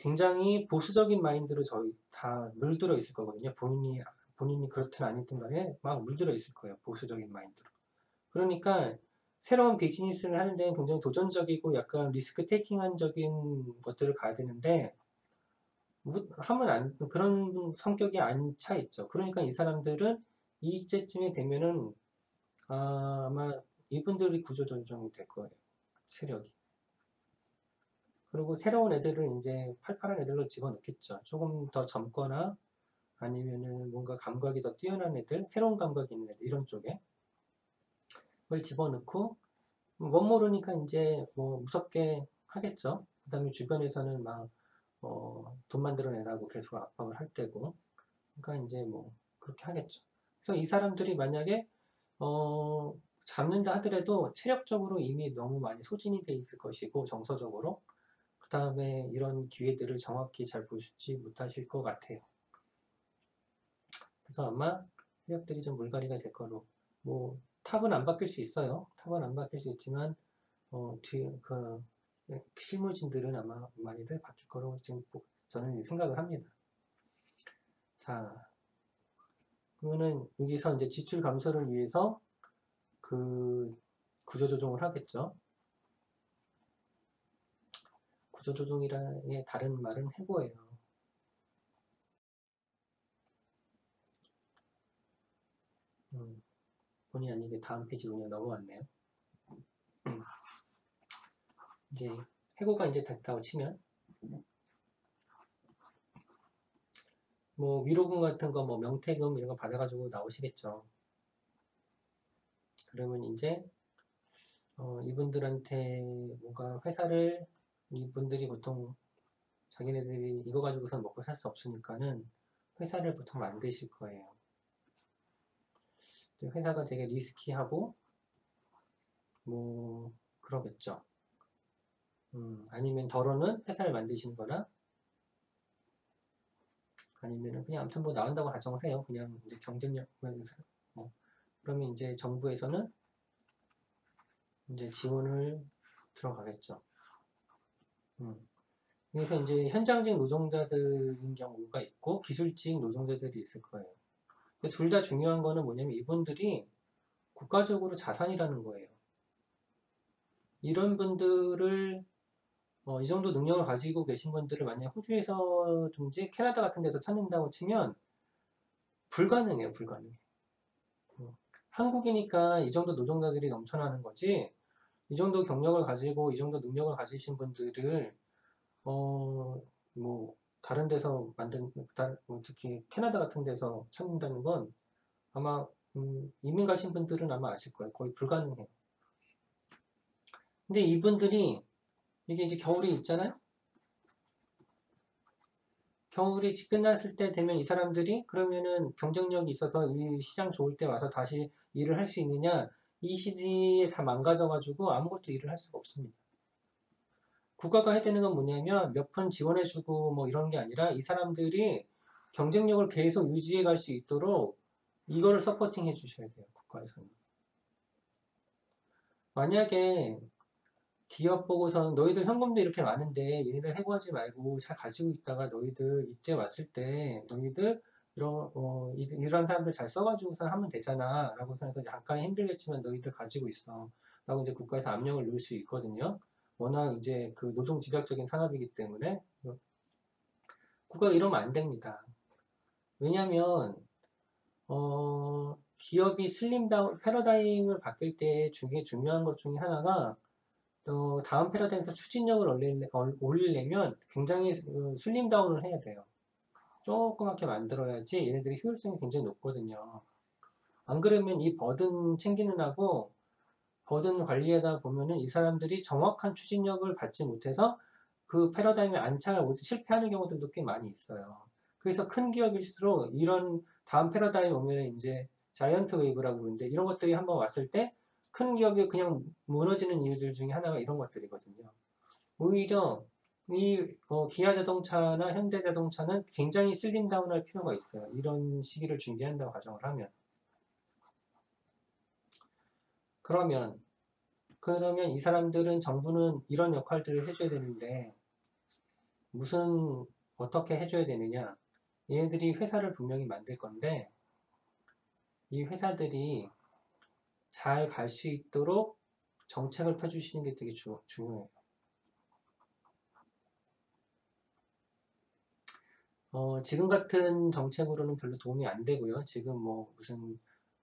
굉장히 보수적인 마인드로 저희 다 물들어 있을 거거든요. 본인이 그렇든 아니든 간에 막 물들어 있을 거예요. 보수적인 마인드로. 그러니까 새로운 비즈니스를 하는 데는 굉장히 도전적이고 약간 리스크 테이킹한적인 것들을 가야 되는데 그런 성격이 안 차 있죠. 그러니까 이 사람들은 이때쯤에 되면은 아마 이분들이 구조조정이 될 거예요. 세력이. 그리고 새로운 애들을 이제 팔팔한 애들로 집어넣겠죠. 조금 더 젊거나 아니면은 뭔가 감각이 더 뛰어난 애들, 새로운 감각이 있는 애들, 이런 쪽에 그걸 집어넣고 못 모르니까 이제 뭐 무섭게 하겠죠. 그 다음에 주변에서는 막 돈 만들어내라고 계속 압박을 할 때고 그러니까 이제 뭐 그렇게 하겠죠. 그래서 이 사람들이 만약에 잡는다 하더라도 체력적으로 이미 너무 많이 소진이 돼 있을 것이고 정서적으로 그 다음에 이런 기회들을 정확히 잘 보시지 못하실 것 같아요. 그래서 아마 세력들이 좀 물갈이가 될 거로 뭐 탑은 안 바뀔 수 있어요. 탑은 안 바뀔 수 있지만 실무진들은 아마 많이들 바뀔 거로 지금 저는 생각을 합니다. 자, 그러면은 여기서 이제 지출 감소를 위해서 그 구조조정을 하겠죠. 구조조정이라의 다른 말은 해고예요. 본의 아니게 다음 페이지로 그냥 넘어왔네요. 이제 해고가 이제 됐다고 치면 뭐 위로금 같은 거 뭐 명태금 이런 거 받아가지고 나오시겠죠. 그러면 이제 이분들한테 뭔가 회사를 이분들이 보통 자기네들이 이거 가지고선 먹고 살 수 없으니까는 회사를 보통 만드실 거예요. 회사가 되게 리스키하고 뭐 그러겠죠. 아니면 덜어는 회사를 만드시는 거나 아니면은 그냥 아무튼 뭐 나온다고 가정을 해요. 그냥 이제 경쟁력 뭐 그러면 이제 정부에서는 이제 지원을 들어가겠죠. 그래서 이제 현장직 노동자들인 경우가 있고 기술직 노동자들이 있을 거예요. 둘 다 중요한 거는 뭐냐면 이분들이 국가적으로 자산이라는 거예요. 이런 분들을 이 정도 능력을 가지고 계신 분들을 만약 호주에서든지 캐나다 같은 데서 찾는다고 치면 불가능해요, 불가능해. 한국이니까 이 정도 노동자들이 넘쳐나는 거지 이 정도 경력을 가지고 이 정도 능력을 가지신 분들을 뭐 다른 데서 뭐 특히 캐나다 같은 데서 찾는다는 건 아마 이민 가신 분들은 아마 아실 거예요. 거의 불가능해요. 근데 이분들이 이게 이제 겨울이 있잖아요. 겨울이 끝났을 때 되면 이 사람들이 그러면은 경쟁력이 있어서 이 시장 좋을 때 와서 다시 일을 할 수 있느냐? 이 시기에 다 망가져가지고 아무것도 일을 할 수가 없습니다. 국가가 해야 되는 건 뭐냐면 몇 푼 지원해주고 뭐 이런 게 아니라 이 사람들이 경쟁력을 계속 유지해 갈 수 있도록 이거를 서포팅 해 주셔야 돼요. 국가에서는. 만약에 기업 보고서는 너희들 현금도 이렇게 많은데 얘네들 해고하지 말고 잘 가지고 있다가 너희들 이제 왔을 때 너희들 이런 사람들 잘 써가지고서 하면 되잖아 라고 해서 약간 힘들겠지만 너희들 가지고 있어 라고 이제 국가에서 압력을 넣을 수 있거든요. 워낙 이제 그 노동 집약적인 산업이기 때문에 국가가 이러면 안 됩니다. 왜냐면 기업이 슬림다운 패러다임을 바뀔 때 중요한 것 중에 하나가 다음 패러다임에서 추진력을 올리려면 굉장히 슬림다운을 해야 돼요. 조그맣게 만들어야지 얘네들이 효율성이 굉장히 높거든요. 안 그러면 이 버든 챙기는 하고 버든 관리하다 보면은 이 사람들이 정확한 추진력을 받지 못해서 그 패러다임에 안착을 못 실패하는 경우들도 꽤 많이 있어요. 그래서 큰 기업일수록 이런 다음 패러다임 오면 이제 자이언트 웨이브라고 그러는데 이런 것들이 한번 왔을 때 큰 기업이 그냥 무너지는 이유들 중에 하나가 이런 것들이거든요. 오히려 이 기아자동차나 현대자동차는 굉장히 슬림다운할 필요가 있어요. 이런 시기를 준비한다고 가정을 하면. 그러면 이 사람들은 정부는 이런 역할들을 해줘야 되는데 어떻게 해줘야 되느냐? 얘네들이 회사를 분명히 만들 건데 이 회사들이 잘 갈 수 있도록 정책을 펴주시는 게 되게 중요해요. 지금 같은 정책으로는 별로 도움이 안 되고요. 지금 뭐 무슨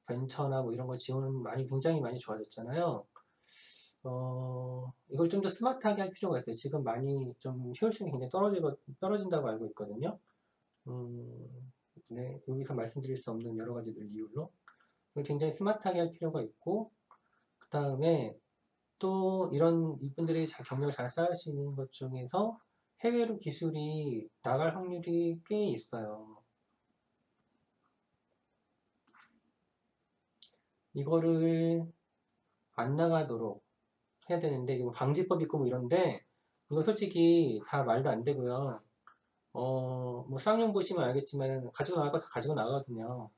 벤처나 뭐 이런 거 지원 굉장히 많이 좋아졌잖아요. 이걸 좀 더 스마트하게 할 필요가 있어요. 지금 많이 좀 효율성이 굉장히 떨어진다고 알고 있거든요. 네, 여기서 말씀드릴 수 없는 여러 가지들 이유로 이걸 굉장히 스마트하게 할 필요가 있고, 그 다음에 또 이분들이 경력을 잘 쌓을 수 있는 것 중에서 해외로 기술이 나갈 확률이 꽤 있어요. 이거를 안 나가도록 해야 되는데, 이거 방지법 있고 뭐 이런데, 이거 솔직히 다 말도 안 되고요. 뭐 쌍용 보시면 알겠지만, 가지고 나갈 거 다 가지고 나가거든요.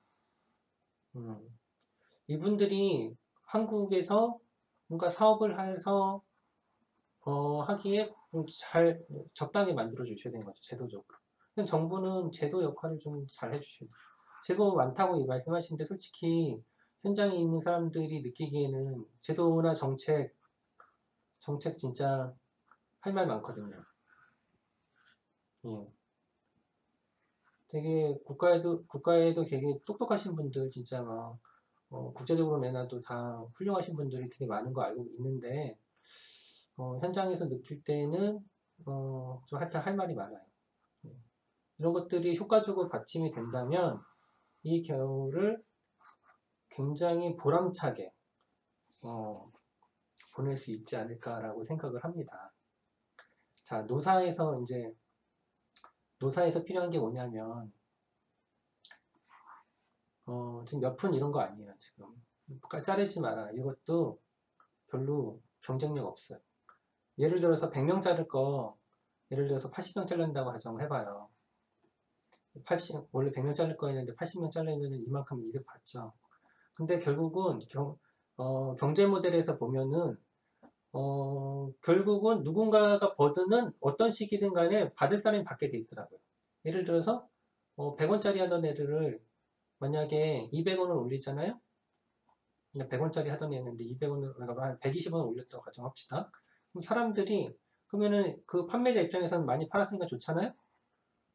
이분들이 한국에서 뭔가 사업을 해서, 하기에 적당히 만들어 주셔야 되는 거죠, 제도적으로. 근데 정부는 제도 역할을 좀 잘 해주셔야 돼요. 제도 많다고 말씀하시는데, 솔직히 현장에 있는 사람들이 느끼기에는 제도나 정책 진짜 할 말 많거든요. 예. 되게 국가에도 되게 똑똑하신 분들 진짜 막 국제적으로 내놔도 다 훌륭하신 분들이 되게 많은 거 알고 있는데 현장에서 느낄 때는 좀 하여튼 할 말이 많아요. 예. 이런 것들이 효과적으로 받침이 된다면 이 겨울을 굉장히 보람차게 보낼 수 있지 않을까라고 생각을 합니다. 자, 노사에서 필요한 게 뭐냐면 지금 몇 푼 이런 거 아니에요. 지금 자르지 마라 이것도 별로 경쟁력 없어요. 예를 들어서 100명 자를 거 예를 들어서 80명 자른다고 가정을 해봐요. 원래 100명 자를 거였는데 80명 자르면 이만큼 이득 받죠. 근데 결국은 경제 모델에서 보면은 결국은 누군가가 버드는 어떤 시기든 간에 받을 사람이 받게 돼 있더라고요. 예를 들어서 100원짜리 하던 애들을 만약에 200원을 올리잖아요. 100원짜리 하던 애였는데 200원을 한 120원 올렸다고 가정합시다. 그럼 사람들이 그러면은 그 판매자 입장에서는 많이 팔았으니까 좋잖아요.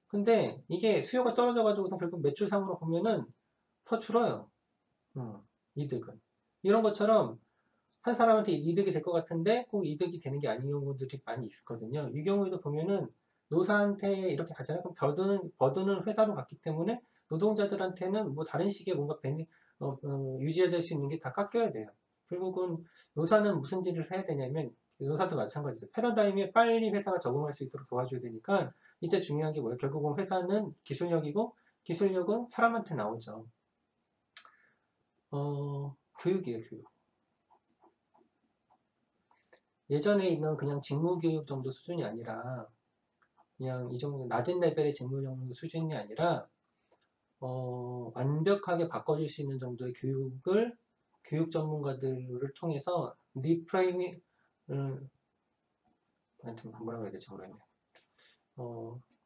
근데 이게 수요가 떨어져가지고서 결국 매출상으로 보면은 더 줄어요. 이득은. 이런 것처럼 한 사람한테 이득이 될 것 같은데 꼭 이득이 되는 게 아닌 경우들이 많이 있거든요. 이 경우에도 보면은 노사한테 이렇게 가잖아요. 그럼 버드는 회사로 갔기 때문에 노동자들한테는 뭐 다른 식의 뭔가 유지될 수 있는 게 다 깎여야 돼요. 결국은 노사는 무슨 일을 해야 되냐면 노사도 마찬가지죠. 패러다임에 빨리 회사가 적응할 수 있도록 도와줘야 되니까 이때 중요한 게 뭐예요? 결국은 회사는 기술력이고 기술력은 사람한테 나오죠. 교육이에요, 교육. 예전에 있는 그냥 직무교육 정도 수준이 아니라 그냥 이 정도 낮은 레벨의 직무 정도 수준이 아니라 완벽하게 바꿔줄 수 있는 정도의 교육을 교육 전문가들을 통해서 리프레이밍 하여튼 뭐라고 해야 될지 모르겠네요.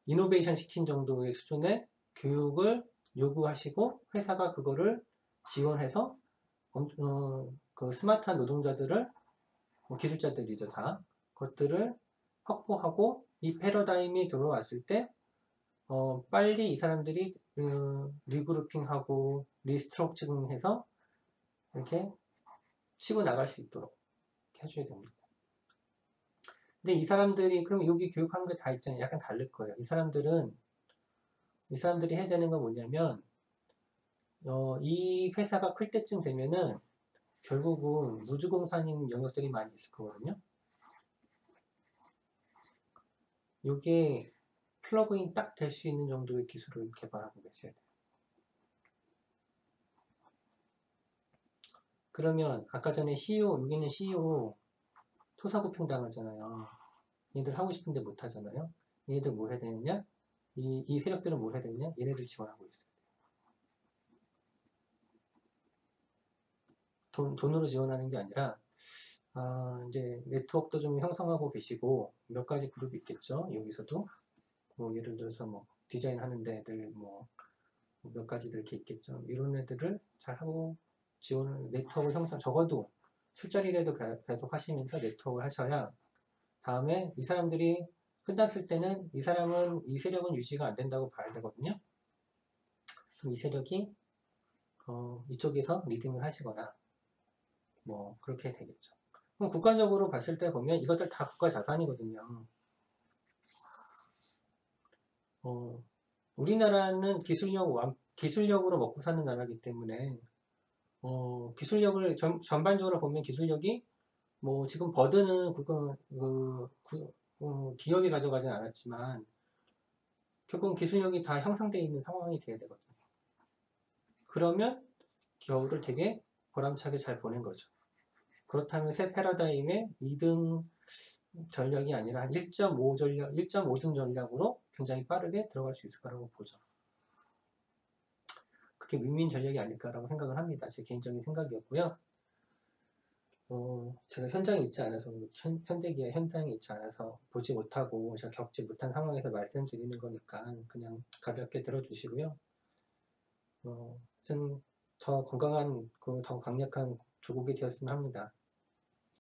이노베이션 시킨 정도의 수준의 교육을 요구하시고 회사가 그거를 지원해서 그 스마트한 노동자들을 기술자들이죠 다 그것들을 확보하고 이 패러다임이 들어왔을 때 빨리 이 사람들이 리그루핑하고 리스트럭처링해서 이렇게 치고 나갈 수 있도록 해줘야 됩니다. 근데 이 사람들이 그럼 여기 교육하는 게 다 있잖아요. 약간 다를 거예요. 이 사람들이 해야 되는 건 뭐냐면 이 회사가 클 때쯤 되면은 결국은 우주공산인 영역들이 많이 있을 거거든요. 이게 플러그인 딱 될 수 있는 정도의 기술을 개발하고 계셔야 돼요. 그러면 아까 전에 CEO, 여기는 CEO 토사구팽 당하잖아요. 얘들 하고 싶은데 못 하잖아요. 얘네들 뭐 해야 되느냐? 이 세력들은 뭘 해야 되느냐? 얘네들 지원하고 있어요. 돈으로 지원하는 게 아니라 이제 네트워크도 좀 형성하고 계시고 몇 가지 그룹이 있겠죠. 여기서도 뭐 예를 들어서 뭐 디자인 하는 데들 뭐 몇 가지들 이렇게 있겠죠. 이런 애들을 잘 하고 지원을 네트워크 형성 적어도 술자리라도 계속 하시면서 네트워크를 하셔야 다음에 이 사람들이 끝났을 때는 이 세력은 유지가 안 된다고 봐야 되거든요. 그럼 이 세력이 이쪽에서 리딩을 하시거나 뭐 그렇게 되겠죠. 그럼 국가적으로 봤을 때 보면 이것들 다 국가 자산이거든요. 우리나라는 기술력으로 먹고 사는 나라이기 때문에 기술력을 전반적으로 보면 기술력이 뭐 지금 버드는 기업이 가져가진 않았지만 결국은 기술력이 다 형성되어 있는 상황이 돼야 되거든요. 그러면 겨울을 되게 보람차게 잘 보낸 거죠. 그렇다면 새 패러다임의 2등 전략이 아니라 한 1.5등 전략으로 굉장히 빠르게 들어갈 수 있을 거라고 보죠. 그게 윈윈 전략이 아닐까라고 생각을 합니다. 제 개인적인 생각이었고요. 제가 현장에 있지 않아서 현대기아 현장에 있지 않아서 보지 못하고 제가 겪지 못한 상황에서 말씀드리는 거니까 그냥 가볍게 들어주시고요. 좀 더 건강한 더 강력한 조국이 되었으면 합니다.